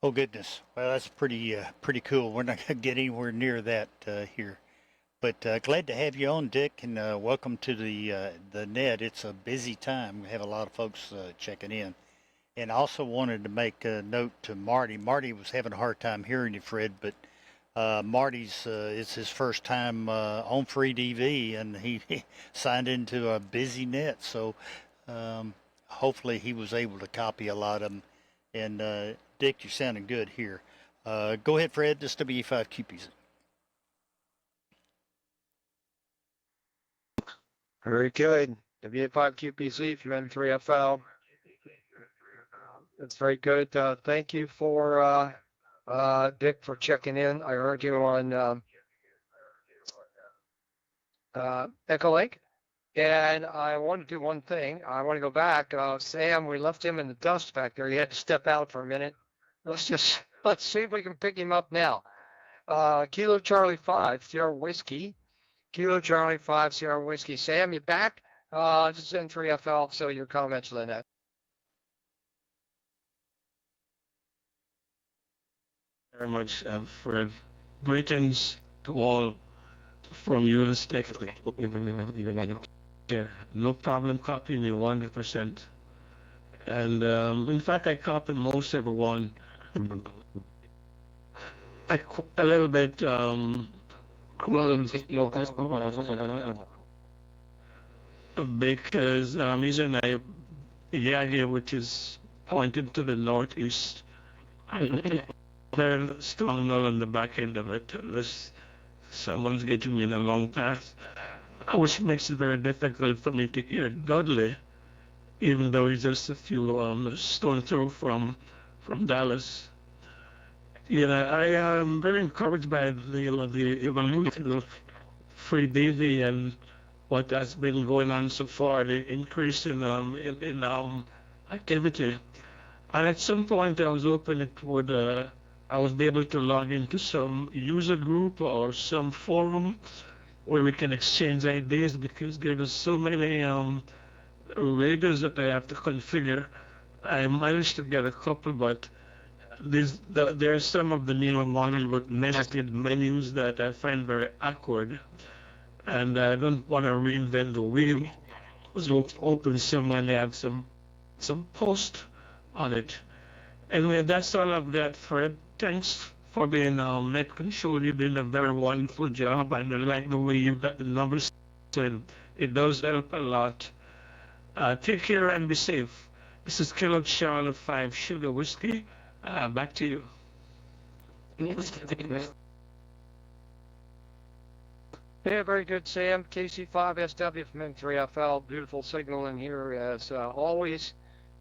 Oh goodness. Well, that's pretty cool. We're not gonna get anywhere near that here. But glad to have you on, Dick, and welcome to the net. It's a busy time. We have a lot of folks checking in. And I also wanted to make a note to Marty. Marty was having a hard time hearing you, Fred, but Marty's it's his first time on FreeDV, and he signed into a busy net. So hopefully he was able to copy a lot of them. And Dick, you're sounding good here. Go ahead, Fred. This W5QPZ. Very good. W5QPZ from N3FL. That's very good. Thank you for Dick for checking in. I heard you on EchoLink. And I want to do one thing. I want to go back. Sam, we left him in the dust back there. He had to step out for a minute. Let's see if we can pick him up now. Kilo Charlie 5, Sierra Whiskey. Kilo Charlie 5, Sierra Whiskey. Sam, you back? This is N3FL, so your comments on that. Very much, Fred. Greetings to all from US, Texas. Yeah, no problem copying you 100%. And in fact, I copied most everyone. A little bit, because using a area which is pointed to the northeast. Very strong null on the back end of it, unless someone's getting me in the wrong path, which makes it very difficult for me to hear Dudley, even though he's just a few stone throw from Dallas. You know, I am very encouraged by the evolution of FreeDV and what has been going on so far, the increase in activity. And at some point, I was hoping it would, I was able to log into some user group or some forum where we can exchange ideas because there are so many radios that I have to configure. I managed to get a couple, but there are some of the newer model with nested menus that I find very awkward, and I don't want to reinvent the wheel. So open someone have some post on it. Anyway, that's all I've got, Fred. Thanks for being net control. You did a very wonderful job, and I like the way you got the numbers, and it does help a lot. Take care and be safe. This is Kilo Charlotte 5 Sugar Whiskey. Back to you. Yeah, very good, Sam. KC5SW from M3FL. Beautiful signal in here as always.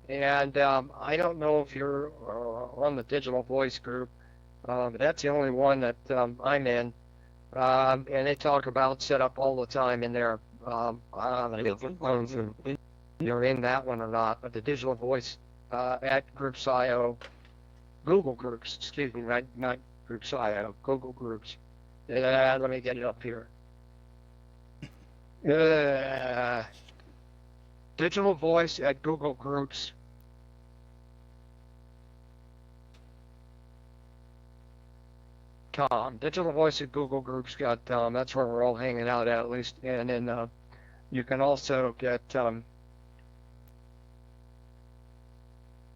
And I don't know if you're on the digital voice group, but that's the only one that I'm in. And they talk about setup all the time in there. I don't know if you're in that one or not, but the digital voice at Groups.io, Google Groups, excuse me, not Groups.io, Google Groups. Let me get it up here. Digital voice at Google Groups. Digital voice at Google Groups got that's where we're all hanging out at least, and then you can also get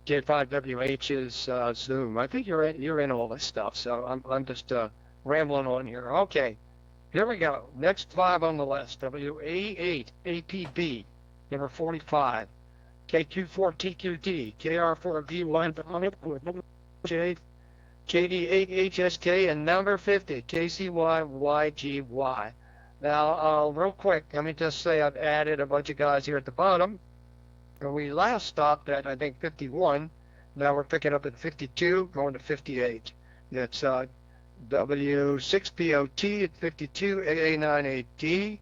J5WH's Zoom. I think you're in all this stuff, so I'm just rambling on here. Okay. Here we go. Next 5 on the list. WA8 APB, number 45. KQ4TQD, KR4V1, KD8HSK, and number 50, KCYYGY. Now, real quick, let me just say I've added a bunch of guys here at the bottom. We last stopped at, I think, 51. Now we're picking up at 52, going to 58. It's W6POT at 52, AA98D,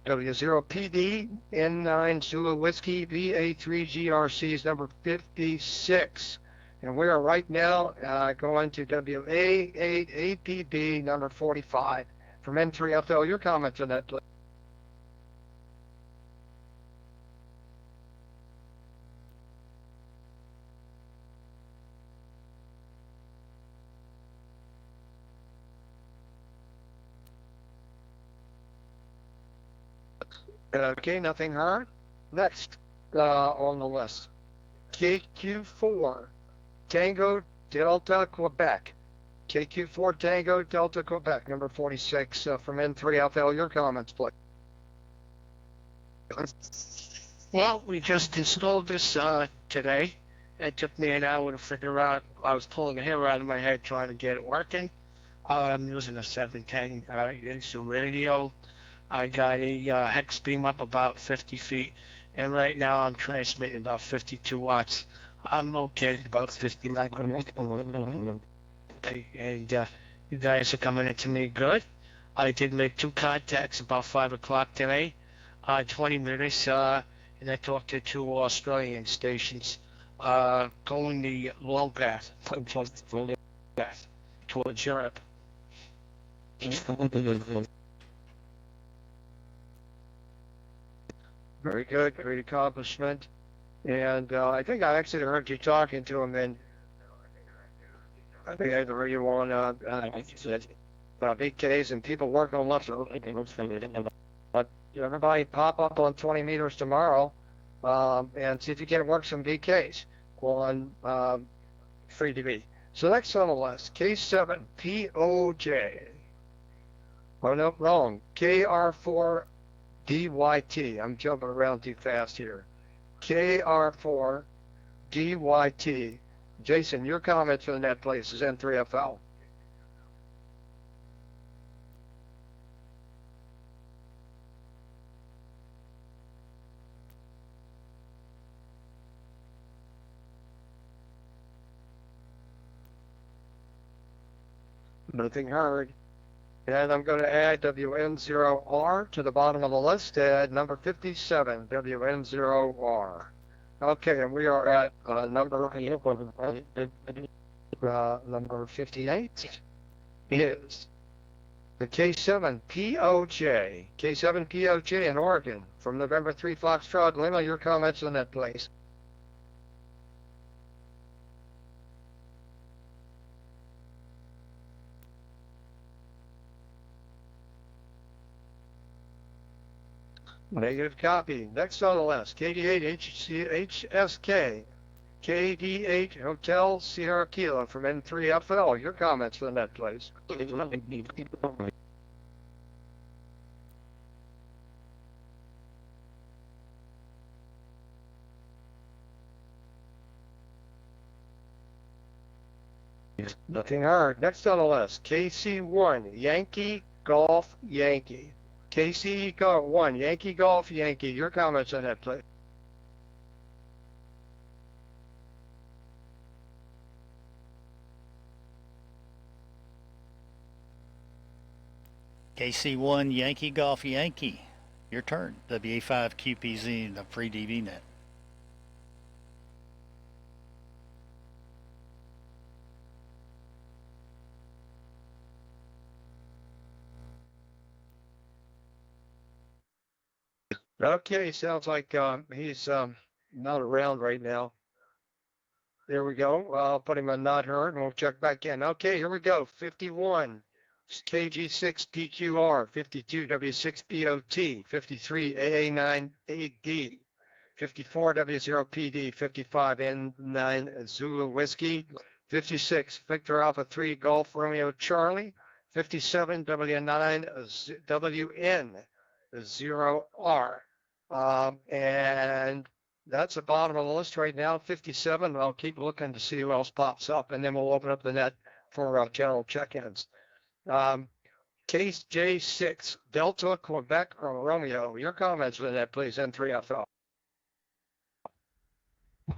W0PD, N9 Zulu Whiskey, VA3GRC is number 56. And we are right now going to WA8APB, number 45. From N3FL, your comments on that, please. Okay, nothing heard. Next on the list, KQ4 Tango Delta Quebec. KQ4 Tango Delta Quebec, number 46 from N3FL. Your comments, please. Well, we just installed this today. It took me an hour to figure out. I was pulling a hair out of my head trying to get it working. I'm using a 710 inch radio. I got a hex beam up about 50 feet, and right now I'm transmitting about 52 watts. I'm located about 59. And you guys are coming into me good. I did make 2 contacts about 5 o'clock today, 20 minutes, and I talked to 2 Australian stations going the long path, towards Europe. Very good, great accomplishment. And I think I actually heard you talking to him, and I think I heard you on about 8Ks and people working on left. But everybody pop up on 20 meters tomorrow and see if you can work some VKs on FreeDV. So next on the list, K7POJ. Oh no, wrong. KR4 DYT. I'm jumping around too fast here. KR4 DYT. Jason, your comments on that place is N3FL. Nothing heard. And I'm going to add WN0R to the bottom of the list at number 57, WN0R. Okay, and we are at number 58 is the K7POJ in Oregon from November 3 Foxtrot Lima. Your comments on that, please. Negative copy. Next on the list, KD8HSK, KD8 Hotel Sierra Kilo from N3FL. Your comments on that, please. Nothing heard. Next on the list, KC1 Yankee Golf Yankee. KC1 Yankee Golf Yankee. Your comments on that, please. KC1 Yankee Golf Yankee. Your turn. WA5QPZ, the FreeDV net. Okay, sounds like he's not around right now. There we go. I'll put him on not heard and we'll check back in. Okay, here we go. 51 KG6PQR, 52 W6BOT, 53 AA9AD, 54 W0PD, 55 N9 Zulu Whiskey, 56 Victor Alpha 3 Golf Romeo Charlie, 57 W9 WN 0R. And that's the bottom of the list right now, 57. I'll keep looking to see who else pops up, and then we'll open up the net for general check-ins. Case J6, Delta, Quebec, or Romeo. Your comments on that, please, N3FL.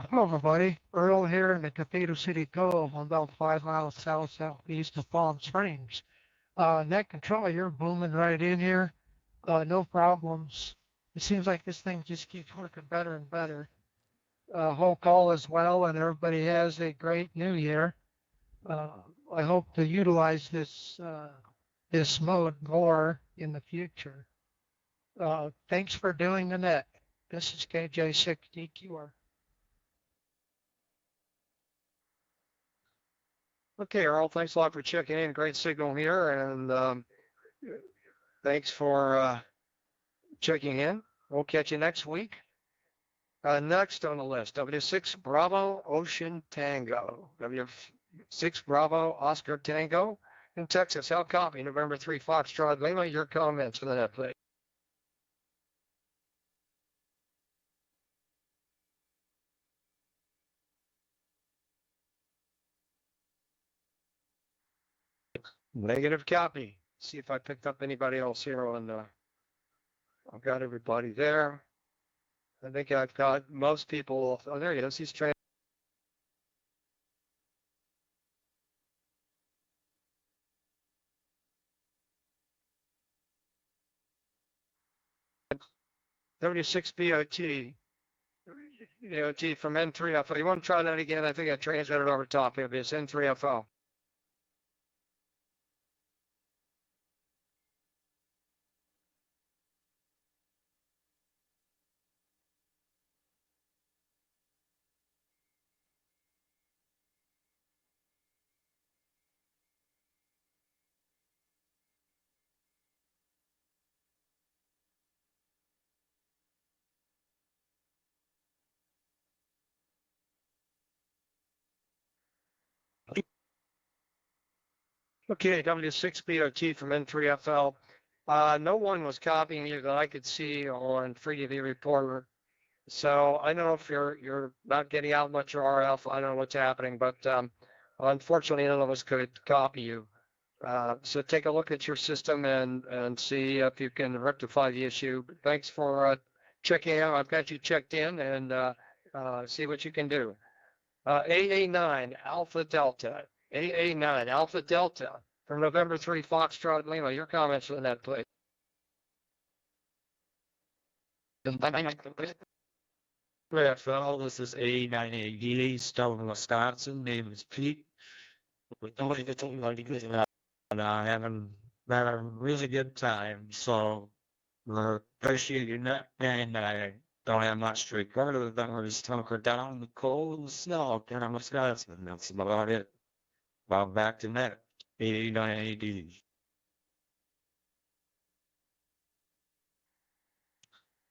Hello, everybody. Earl here in the Cathedral City Cove, about 5 miles southeast of Palm Springs. Net control, you're booming right in here. No problems. It seems like this thing just keeps working better and better. Hope all is well and everybody has a great new year. I hope to utilize this mode more in the future. Thanks for doing the net. This is KJ6DQR. Okay, Earl, thanks a lot for checking in. Great signal here, and thanks for checking in. We'll catch you next week. Next on the list, W6 Bravo Ocean Tango. W6 Bravo Oscar Tango in Texas. How copy? November 3 Foxtrot Lima. Your comments for the net, please. Negative copy. See if I picked up anybody else here on I've got everybody there. I think I've got most people. Oh, there he is. He's trying. W6 BOT. BOT from N3FO. You want to try that again? I think I translated over top of this N3FO. Okay, W6BOT from N3FL. No one was copying you that I could see on FreeDV Reporter. So I don't know if you're not getting out much RF. I don't know what's happening, but unfortunately, none of us could copy you. So take a look at your system and see if you can rectify the issue. Thanks for checking out. I've got you checked in and see what you can do. AA9 Alpha Delta. AA9 Alpha Delta from November 3 Foxtrot Lima. Your comments on that, please. FL, this is A9AD, Stone, Wisconsin. Name is Pete. We don't even talk about it, and I haven't had a really good time. So appreciate your net, and I don't have much to report other than we're just hunkered down in the cold and snow down in Wisconsin. That's about it. Well, back to net. A9AD.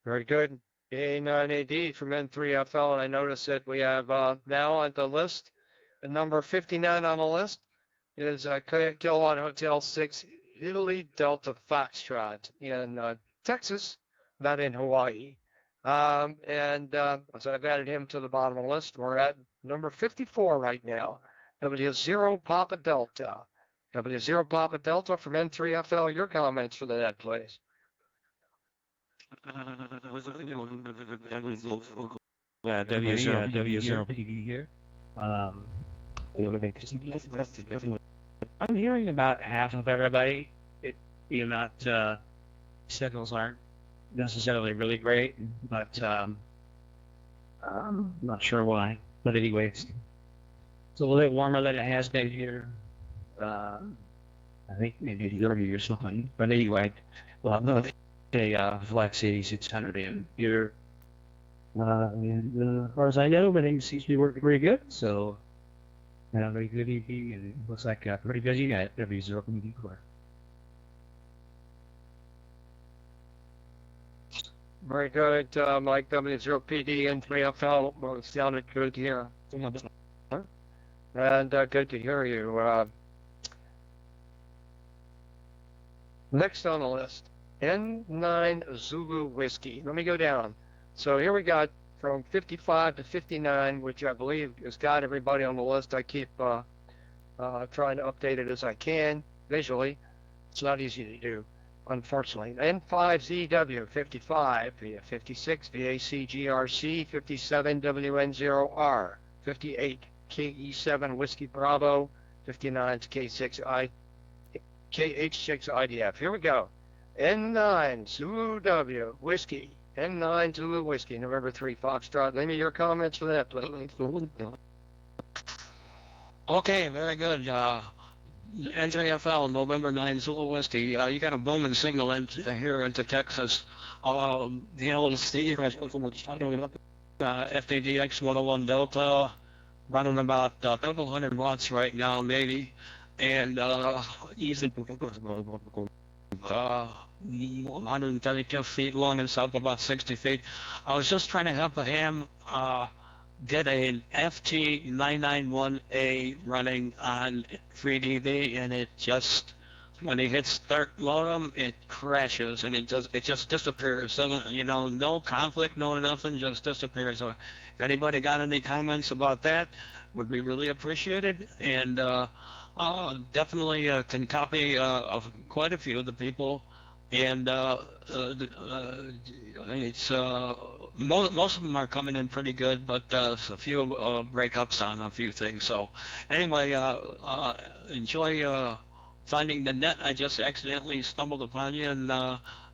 Very good. A9AD from N3FL, and I notice that we have now on the list, the number 59 on the list is Kilowatt Hotel 6 Italy Delta Foxtrot in Texas, not in Hawaii. So I've added him to the bottom of the list. We're at number 54 right now. W0 Papa Delta. W0 Papa Delta from N3FL. Your comments for that, please. W0 PD here. I'm hearing about half of everybody. Signals aren't necessarily really great, but I'm not sure why. But anyways, it's a little bit warmer than it has been here. I think maybe a year or something. But anyway, well, a Flex 8600 in here. And as far as I know, everything seems to be working pretty good. So, had a very good evening, and it looks like pretty busy at W0 Community Core. Very good, Mike W0PD and 3FL. Well, it sounded good here. And good to hear you. Next on the list, N9 Zulu Whiskey. Let me go down. So here we got from 55 to 59, which I believe has got everybody on the list. I keep trying to update it as I can visually. It's not easy to do, unfortunately. N5ZW 55, 56 VACGRC 57 WN0R 58 KE7 Whiskey Bravo 59 KH6IDF. Here we go. N9 Zulu W Whiskey. N9 Zulu Whiskey, November 3 Foxtrot. Leave me your comments for that, please. Okay, very good. NJFL, November 9 Zulu Whiskey. You got a booming signal here into Texas. The Steve, FDDX 101 Delta, running about a couple hundred watts right now, maybe. And easy. 132 feet long and south about 60 feet. I was just trying to help him get an FT991A running on FreeDV, and it just, when he hits start modem, it crashes and it just disappears. So, no conflict, no nothing, just disappears. So if anybody got any comments about that, would be really appreciated. And definitely can copy of quite a few of the people. And it's most of them are coming in pretty good, but a few breakups on a few things. So anyway, enjoy finding the net. I just accidentally stumbled upon you, and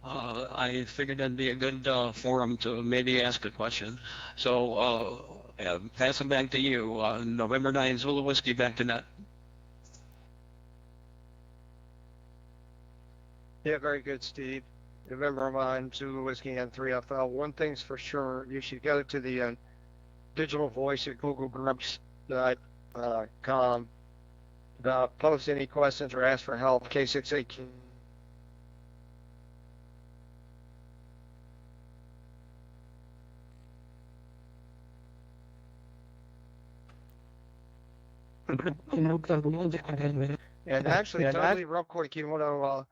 I figured that'd be a good forum to maybe ask a question. So pass them back to you. November 9 Zulu Whiskey, back to net. Yeah, very good, Steve. November 9 Zulu Whiskey and 3FL. One thing's for sure, you should go to the digital voice at googlegroups.com. Post any questions or ask for help. K68. And actually, Dudley, real quick, you want to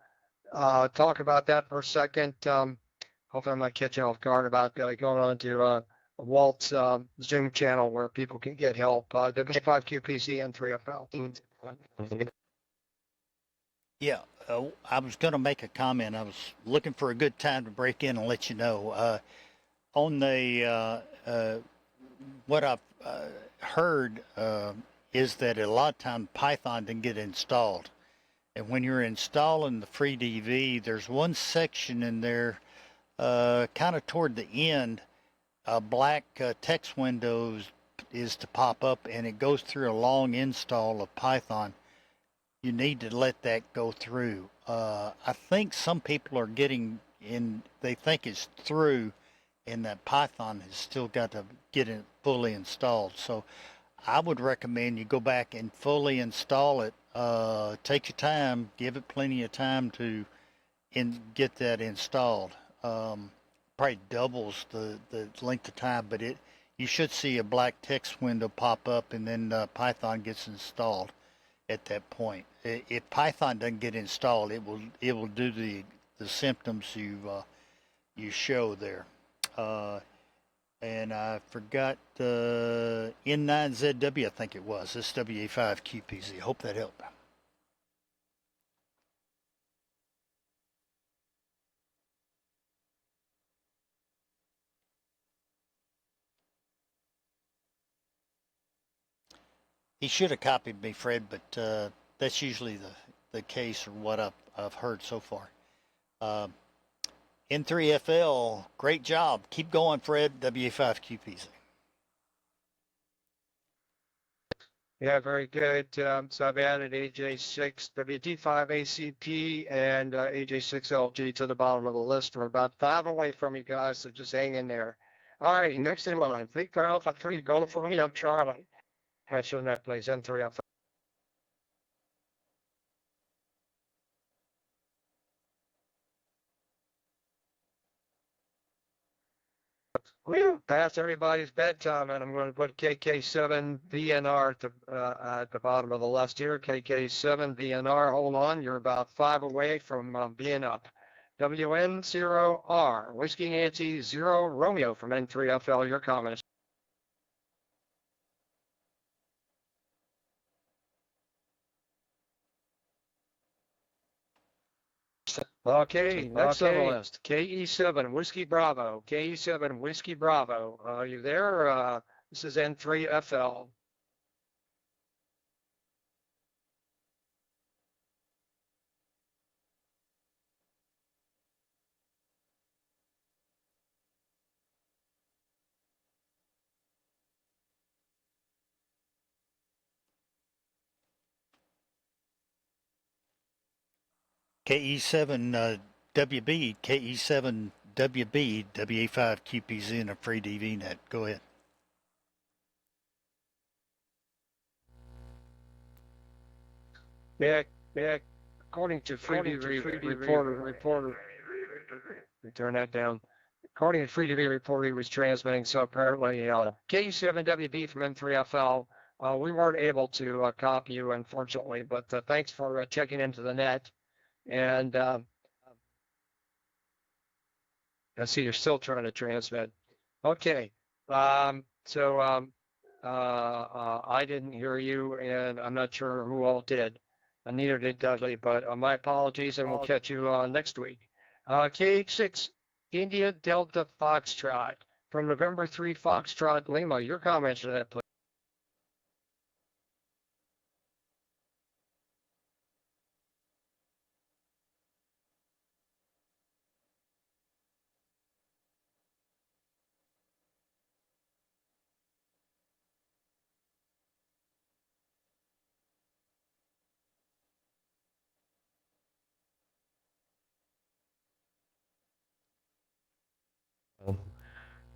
talk about that for a second? Hopefully I'm not catching off guard about going on to Walt's Zoom channel where people can get help. W5QPC and 3FL. Yeah, I was going to make a comment. I was looking for a good time to break in and let you know. On the what I've heard is that a lot of times Python didn't get installed. And when you're installing the FreeDV, there's one section in there kind of toward the end a black text window is to pop up and it goes through a long install of Python, you need to let that go through. I think some people are getting in, they think it's through, and that Python has still got to get it fully installed. So I would recommend you go back and fully install it. Take your time, give it plenty of time to get that installed. Probably doubles the length of time, but you should see a black text window pop up, and then Python gets installed at that point. If Python doesn't get installed, it will do the symptoms you show there. And I forgot N9ZW, I think it was, SWA5QPZ. Hope that helped. He should have copied me, Fred, but that's usually the case, or what I've heard so far. N3FL, great job. Keep going, Fred. WA5QPZ. Yeah, very good. So I've added AJ6, WD5ACP, and AJ6LG to the bottom of the list. We're about 5 away from you guys, so just hang in there. All right, next in line, Fleet Car Alpha 3, go for me, I'm Charlie. Catch you on that, please, N3 Alpha. Well, past everybody's bedtime, and I'm going to put KK7 VNR at the bottom of the list here. KK7 VNR, hold on, you're about 5 away from being up. WN0R, Whiskey Nancy 0 Romeo from N3FL, your comments. Okay, next on the list, KE7 Whiskey Bravo, KE7 Whiskey Bravo. Are you there? This is N3FL. KE7 WB, KE7 WB, WA5QPZ, and a FreeDV net. Go ahead. Yeah, according to FreeDV Reporter, we turn that down. According to FreeDV Reporter, he was transmitting, so apparently KE7WB from N3FL. We weren't able to copy you, unfortunately, but thanks for checking into the net. And I see you're still trying to transmit. Okay, so I didn't hear you, and I'm not sure who all did. Neither did Dudley, but my apologies, and we'll catch you next week. KH6 India Delta Foxtrot from November 3 Foxtrot Lima. Your comments to that, please.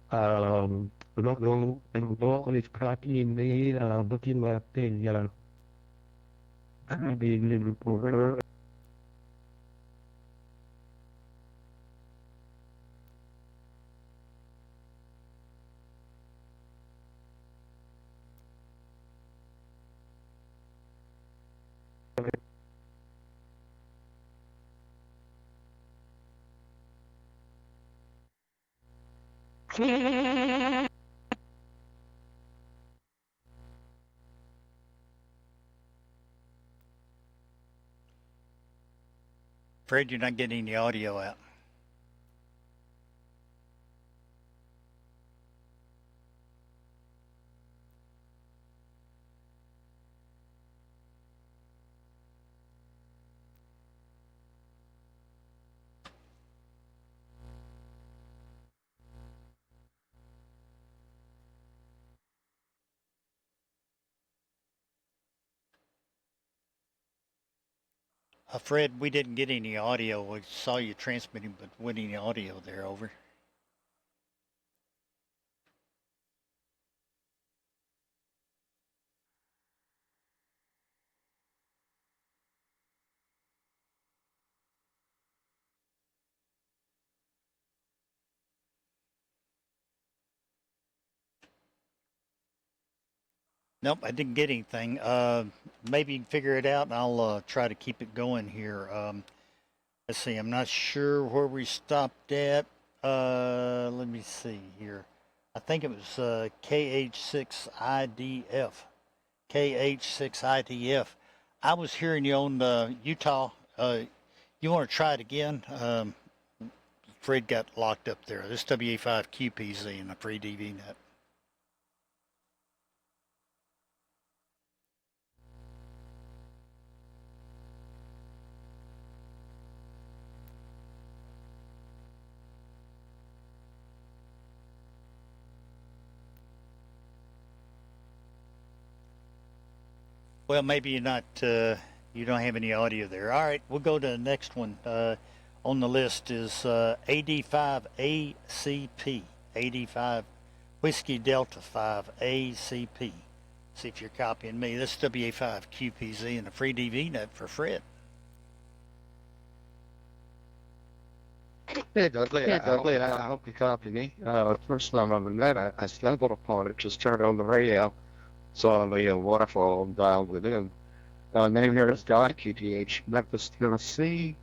Long is copying me, looking at the, the reporter. Fred, you're not getting the audio out. Fred, we didn't get any audio. We saw you transmitting, but wasn't any audio there. Over. Nope, I didn't get anything. Maybe you can figure it out, and I'll try to keep it going here. Let's see. I'm not sure where we stopped at. Let me see here. I think it was KH6IDF. KH6IDF. I was hearing you on Utah. You want to try it again? Fred got locked up there. This WA5QPZ and a FreeDV net. Well, maybe you're not. You don't have any audio there. All right, we'll go to the next one. On the list is AD5ACP. AD5 Whiskey Delta 5 ACP. See if you're copying me. This is WA5QPZ and a FreeDV net for Fred. Hey, Dudley. I hope you copy me. First time on the net, I stumbled upon it. Just turned on the radio. Saw the waterfall and dialed it in. Name here is Guy, QTH, Memphis, Tennessee.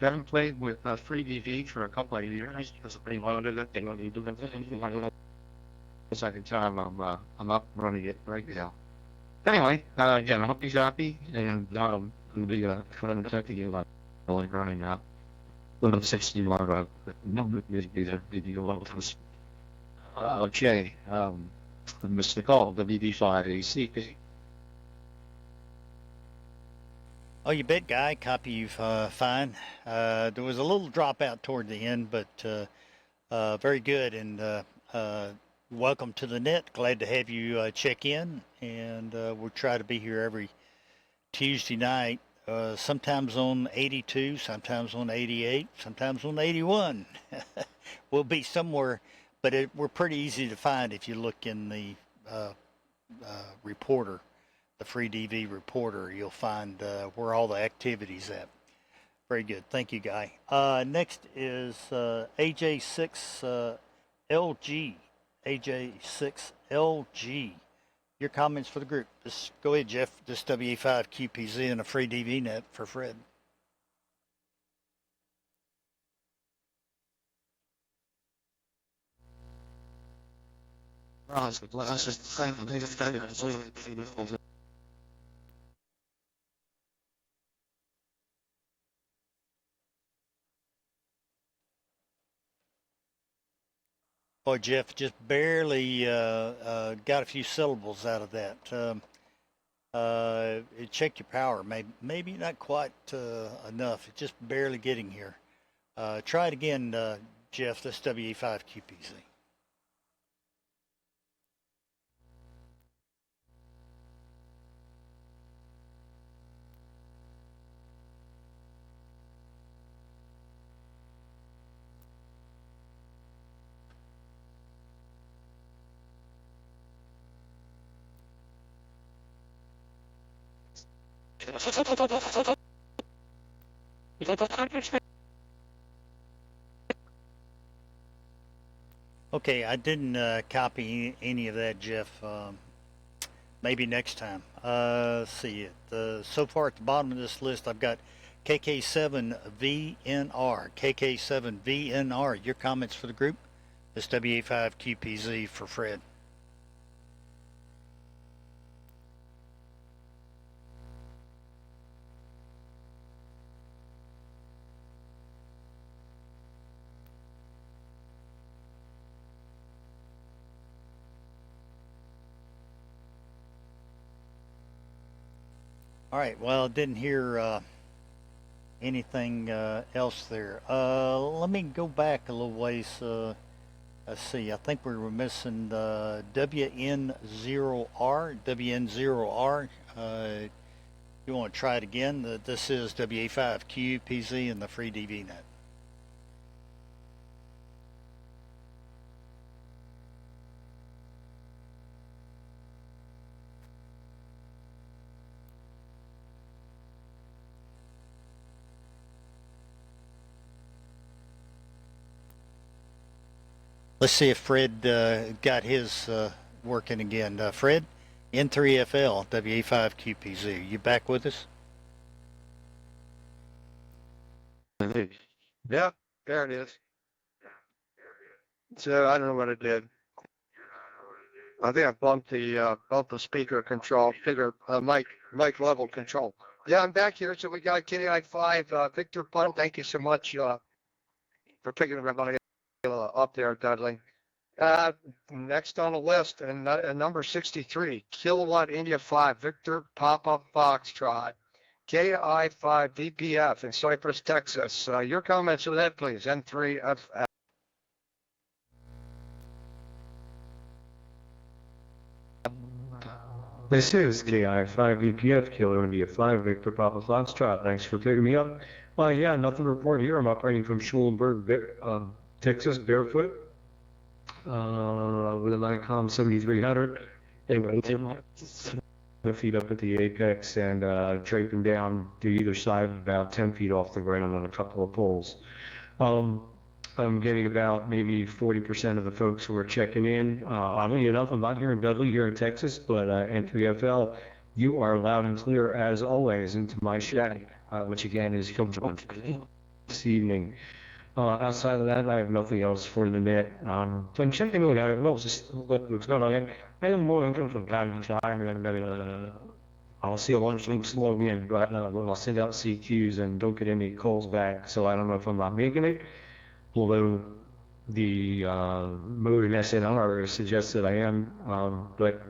Haven't played with FreeDV for a couple of years because they wanted it. They don't need to do it. The second time I'm up running it right now. Anyway, again, I hope you're happy, and I'll be contacting you only running out. Little 60 more number video levels. Okay, Mr. Call, WD5ACP. Oh, you bet, Guy. Copy you fine. There was a little dropout toward the end, but very good. And welcome to the net. Glad to have you check in. And we'll try to be here every Tuesday night, sometimes on 82, sometimes on 88, sometimes on 81. We'll be somewhere, but we're pretty easy to find if you look in the reporter. The FreeDV Reporter, you'll find where all the activity's at. Very good. Thank you, Guy. Next is AJ6LG. AJ6LG. Your comments for the group. Go ahead, Jeff. This WA5QPZ and a FreeDV net for Fred. Boy, Jeff, just barely got a few syllables out of that. Check your power. Maybe not quite enough. It's just barely getting here. Try it again, Jeff. This WA5QPZ. Okay, I didn't copy any of that, Jeff. Maybe next time. Let's see it. So far at the bottom of this list, I've got KK7VNR. KK7VNR. Your comments for the group? This WA5QPZ for Fred. All right, well, didn't hear anything else there. Let me go back a little ways. Let's see, I think we were missing WN0R. WN0R. You want to try it again? This is WA5QPZ and the FreeDV net. Let's see if Fred got his working again. Fred, N3FL, WA5QPZ. You back with us? Yeah, there it is. So I don't know what it did. I think I bumped the speaker control, mic level control. Yeah, I'm back here. So we got KI5, Victor Punt. Thank you so much for picking everybody up there, Dudley. Next on the list, and number 63, Kilowatt India 5, Victor Papa Foxtrot, KI5 VPF in Cypress, Texas. Your comments on that, please. N3F. This is KI5 VPF Kilo India 5 Victor Papa Foxtrot. Thanks for picking me up. Well, yeah, nothing to report here. I'm operating from Schulenburg, Texas, barefoot, with a Nikon 7300. Anyway, the feet up at the apex and draping down to either side about 10 feet off the ground on a couple of poles. I'm getting about maybe 40% of the folks who are checking in. Oddly enough, I'm not here in Dudley, here in Texas, but N3FL, you are loud and clear as always into my shack, which again is comfortable this evening. Outside of that, I have nothing else for the net. So I'm checking it out. Well, just what's going on. I am more income from time to time, and I'll see a bunch of links log in, but I'll send out CQs and don't get any calls back. So I don't know if I'm not making it. Although the mode in SNR suggests that I am, but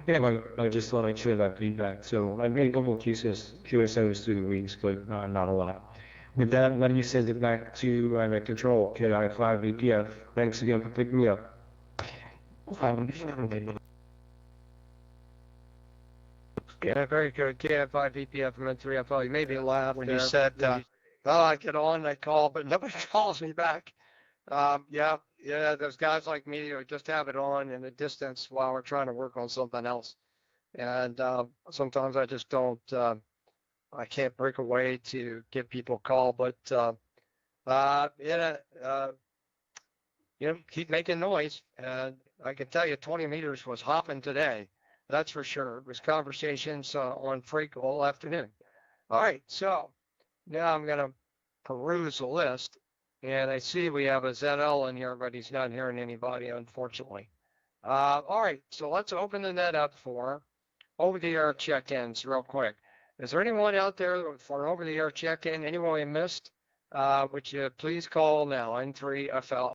yeah, I just thought I'd share that feedback. So I made a couple of QSOs through the weeks, but not a lot. With that, let me send it back to the control, KI5 VPF. Thanks again for picking me up. Yeah, very good. KI5 VPF from N3FL. You made me laugh when you said, well, I get on, I call, but nobody calls me back. Yeah, there's guys like me who just have it on in the distance while we're trying to work on something else. And sometimes I just don't, I can't break away to give people a call, but keep making noise. And I can tell you 20 meters was hopping today. That's for sure. It was conversations on Freak all afternoon. All right, so now I'm going to peruse the list. And I see we have a ZL in here, but he's not hearing anybody, unfortunately. All right, so let's open the net up for over-the-air check-ins real quick. Is there anyone out there for over-the-air check-in? Anyone we missed? Would you please call now, N3FL.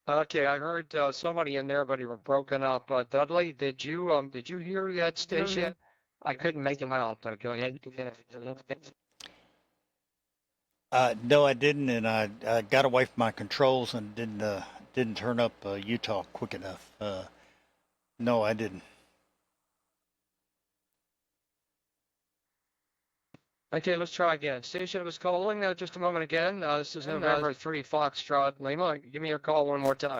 Okay, I heard somebody in there, but he was broken up. Dudley, did you hear that station? I couldn't make him out. Go ahead. No, I didn't, and I got away from my controls and didn't turn up Utah quick enough. No, I didn't. Okay, let's try again. Station was calling just a moment again. This is November 3 Foxtrot Lima. Give me your call one more time.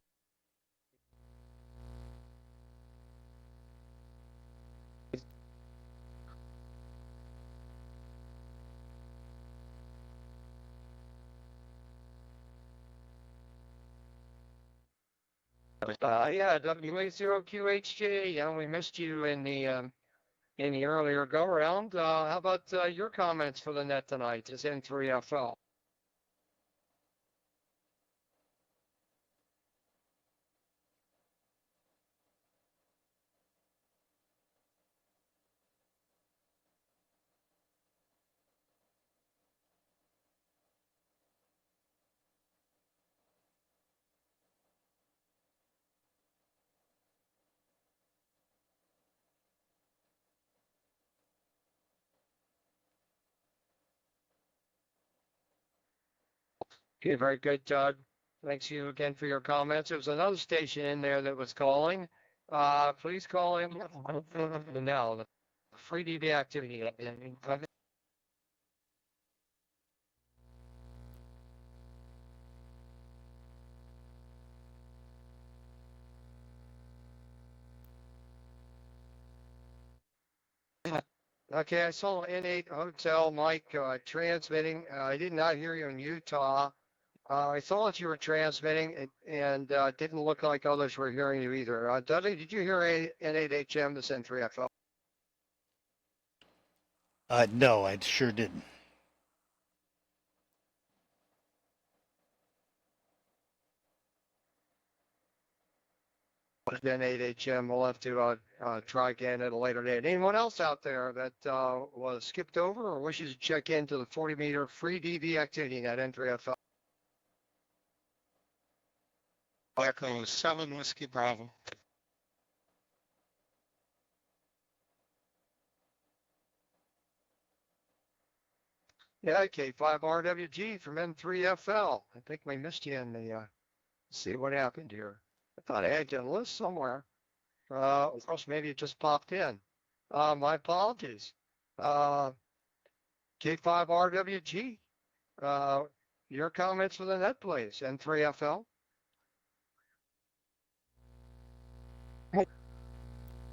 Yeah, WA0QHJ. Yeah, we missed you in the earlier go around. How about your comments for the net tonight? Is N3FL. Okay, very good, Doug. Thanks you again for your comments. There was another station in there that was calling. Please call him now. The FreeDV activity. Okay, I saw N8 Hotel Mike transmitting. I did not hear you in Utah. I thought you were transmitting and didn't look like others were hearing you either. Dudley, did you hear N8HM, the N3FL? No, I sure didn't. N8HM, we'll have to try again at a later date. Anyone else out there that was skipped over or wishes to check into the 40-meter FreeDV activity at N3FL? Echo 7 Whiskey Bravo. Yeah, K5RWG from N3FL. I think we missed you in the, see what happened here. I thought I had you on the list somewhere. Of course, maybe it just popped in. My apologies. K5RWG. Your comments for the net, please. N3FL.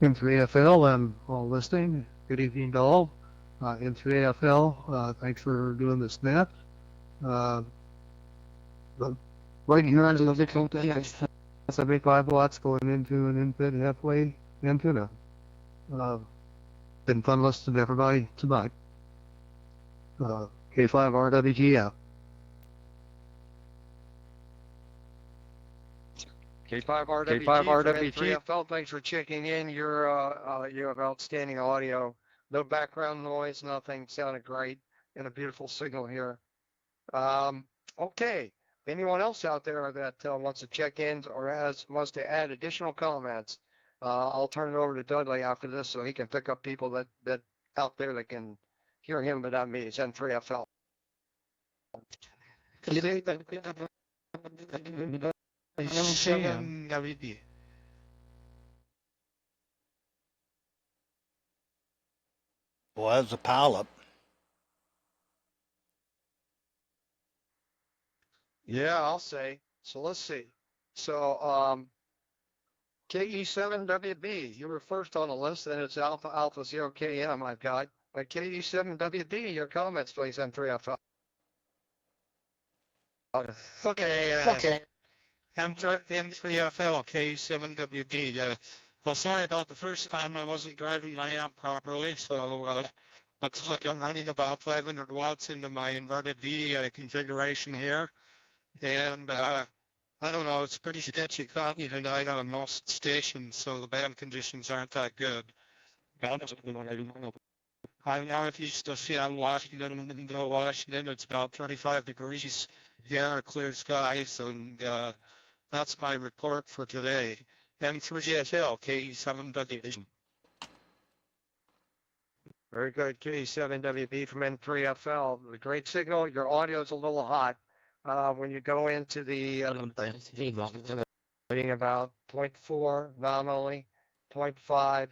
N3FL and all listening. Good evening to all. N3FL, thanks for doing this net. Right here on the digital day, that's a big 5 watts going into an infant halfway antenna. Been fun listening to everybody tonight. K5RWG out. K5RWG, N3FL, thanks for checking in. You have outstanding audio. No background noise, nothing. Sounded great. And a beautiful signal here. Okay. Anyone else out there that wants to check in or wants to add additional comments, I'll turn it over to Dudley after this so he can pick up people that out there that can hear him but not me. It's N3FL. Boy, that was a pileup. Yeah, I'll say. So let's see. So KE7WB, you were first on the list, and it's Alpha 0 KM I've got. But KE7WB, your comments, please, M3FL. Okay. M3FL K7WD. Well, sorry about the first time I wasn't driving my amp properly, so looks like I'm running about 500 watts into my inverted V configuration here. And I don't know, it's pretty sketchy copy tonight on most stations, so the band conditions aren't that good. I'm now if you still see I'm Washington, Washington, it's about 25 degrees, yeah, clear skies, and that's my report for today. M3FL K7W. Very good, KE7WB from N3FL. The great signal. Your audio's a little hot. When you go into the reading about 0.4 nominally, 0.5.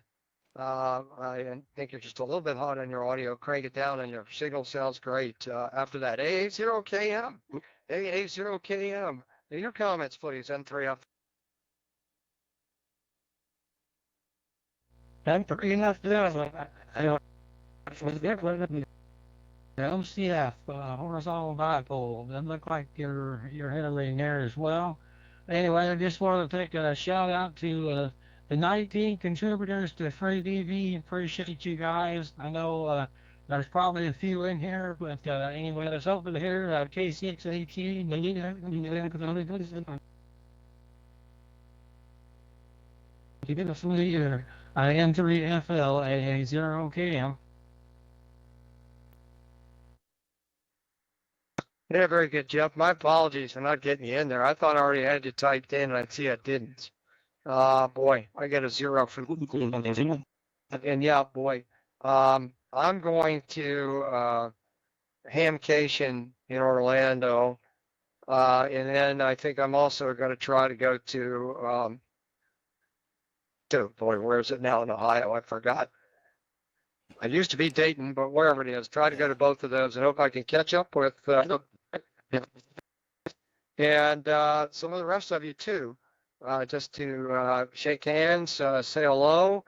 I think you're just a little bit hot on your audio. Crank it down and your signal sounds great. After that, AA0KM. AA0KM. Your comments, please, N3F. LCF, horizontal dipole. Doesn't look like you're handling there as well. Anyway, I just want to take a shout out to the 19 contributors to FreeDV. Appreciate you guys. I know there's probably a few in here, but anyway, that's over here. K618. N3FL AA0KM. Yeah, very good, Jeff. My apologies for not getting you in there. I thought I already had you typed in, and I see I didn't. Boy, I get a 0 for and yeah, boy. I'm going to Hamcation in Orlando And then I think I'm also going to try to go to, boy, where is it now in Ohio? I forgot. I used to be Dayton, but wherever it is, try to go to both of those and hope I can catch up with and some of the rest of you too, just to shake hands, say hello,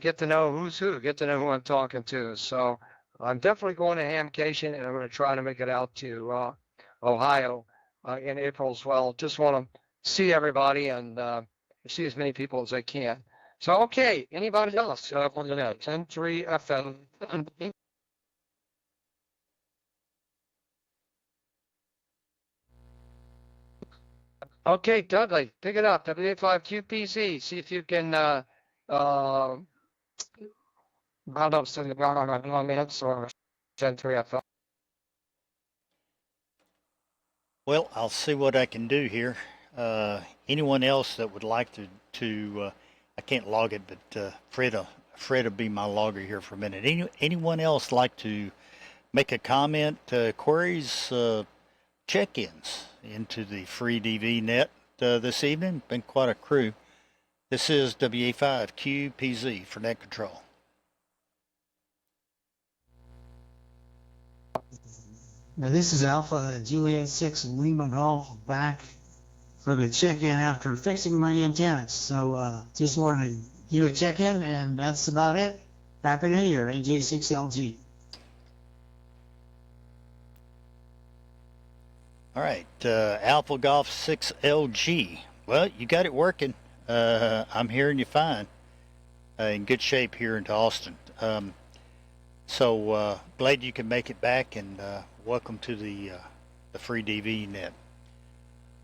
get to know who's who, get to know who I'm talking to. So I'm definitely going to Hamcation, and I'm going to try to make it out to Ohio in April as well. Just want to see everybody and see as many people as I can. So, okay, anybody else on the net? 10-3 FM. Okay, Dudley, pick it up. W85QPZ. See if you can round up some minutes or 10-3 FM. Well, I'll see what I can do here. Anyone else that would like to I can't log it, but Fred will be my logger here for a minute. Anyone else like to make a comment, queries, check-ins into the FreeDV net this evening? Been quite a crew. This is WA5QPZ for net control. Now this is Alpha Juliet 6 and Lima Golf back for the check-in after fixing my antennas. So just wanted to do a check-in, and that's about it. Happy New Year, AJ6LG. All right, Alpha Golf 6LG. Well, you got it working. I'm hearing you fine. In good shape here into Austin. So glad you can make it back, and welcome to the FreeDV net.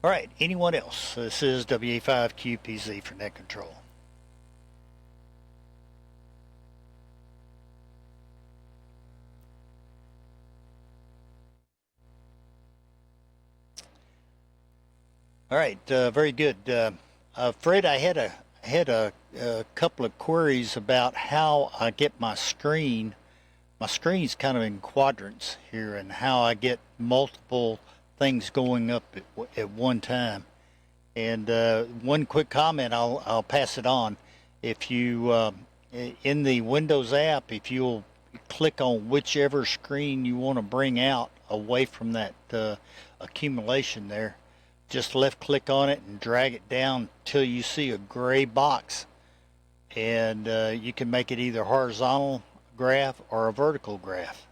All right, anyone else? This is WA5QPZ for net control. All right, very good. Fred, I had a couple of queries about how I get my screen. My screen's kind of in quadrants here, and how I get multiple things going up at one time. And one quick comment, I'll pass it on. If you in the Windows app, if you'll click on whichever screen you want to bring out away from that accumulation there, just left click on it and drag it down till you see a gray box, and you can make it either horizontal graph or a vertical graph,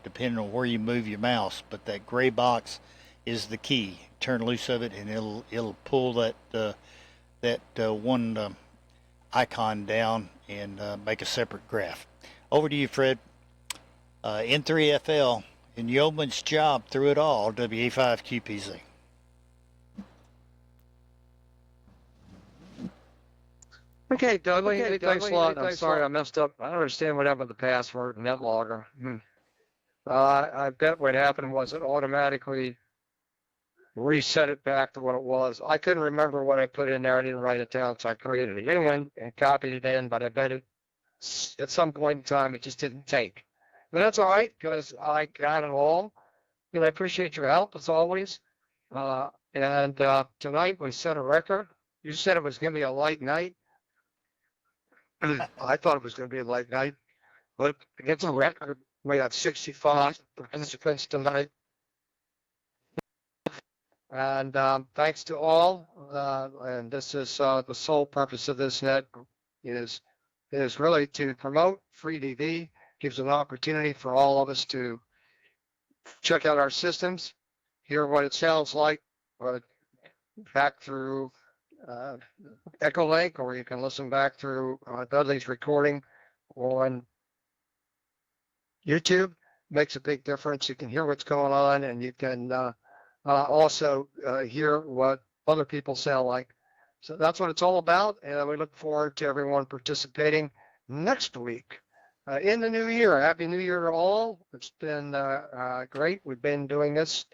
depending on where you move your mouse. But that gray box is the key. Turn loose of it, and it'll pull that one icon down and make a separate graph. Over to you, Fred. N3FL and Yeoman's job through it all. WA5QPZ. Okay, Dudley, thanks a lot. I'm sorry I messed up. I don't understand what happened with the password and NetLogger. I bet what happened was it automatically reset it back to what it was. I couldn't remember what I put in there. I didn't write it down, so I created it anyway and copied it in, but I bet it at some point in time it just didn't take. But that's all right, because I got it all. And I appreciate your help as always. And tonight we set a record. You said it was going to be a light night. I thought it was going to be a light night, but it's a record. We have 65 participants tonight. And thanks to all. And this is the sole purpose of this net is really to promote FreeDV. Gives an opportunity for all of us to check out our systems, hear what it sounds like, back through EchoLink, or you can listen back through Dudley's recording on YouTube. Makes a big difference. You can hear what's going on, and you can also hear what other people sound like. So that's what it's all about, and we look forward to everyone participating next week in the new year. Happy New Year to all. It's been great. We've been doing this.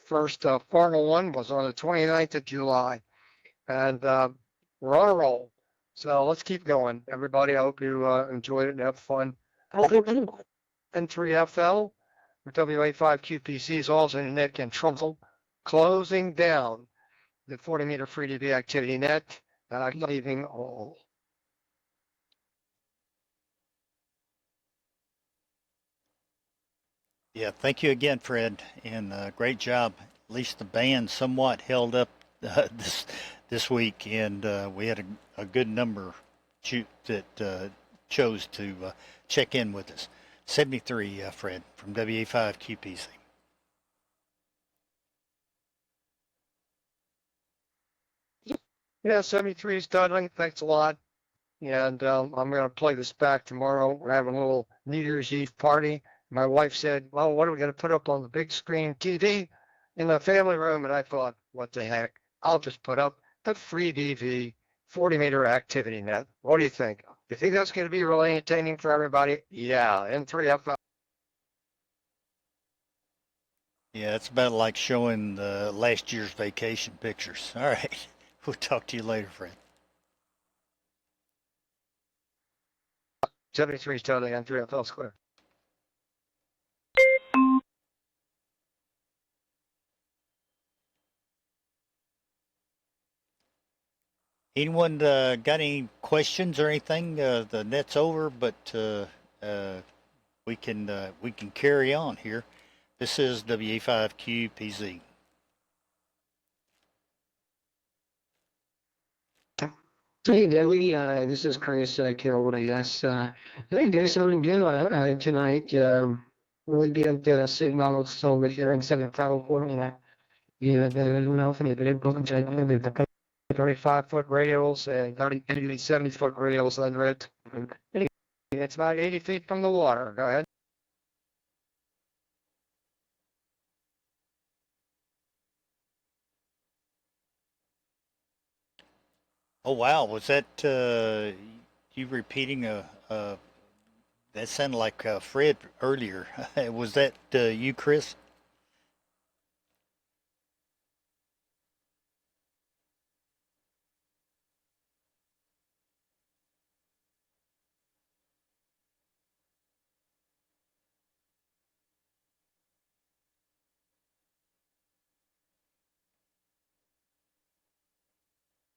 First formal one was on the 29th of July. And we're on a roll. So let's keep going. Everybody, I hope you enjoyed it and have fun. N3FL, WA5QPC is also in net control. closing down the 40-meter FreeDV activity net, leaving all. Yeah, thank you again, Fred, and great job. At least the band somewhat held up this week, and we had a good number that chose to check in with us. 73, Fred, from WA5QPC. Yeah, 73 is Dudley. Thanks a lot. And I'm going to play this back tomorrow. We're having a little New Year's Eve party. My wife said, well, what are we going to put up on the big screen TV in the family room? And I thought, what the heck? I'll just put up the FreeDV 40-meter activity net. What do you think? You think that's going to be really entertaining for everybody? Yeah, N3F. Yeah, it's about like showing the last year's vacation pictures. All right. We'll talk to you later, Fred. 73 is totally N3FL square. Anyone got any questions or anything? The net's over, but we can carry on here. This is WA5QPZ. Hey, Dudley, this is Chris Carroll. Yes, I think there's something good tonight. We'll be able to signal over here in Southern California. Yeah, I don't know if anybody broken the 35-foot radials and 70-foot radials under it. It's about 80 feet from the water. Go ahead. Oh wow, was that you repeating that sounded like Fred earlier? Was that you, Chris?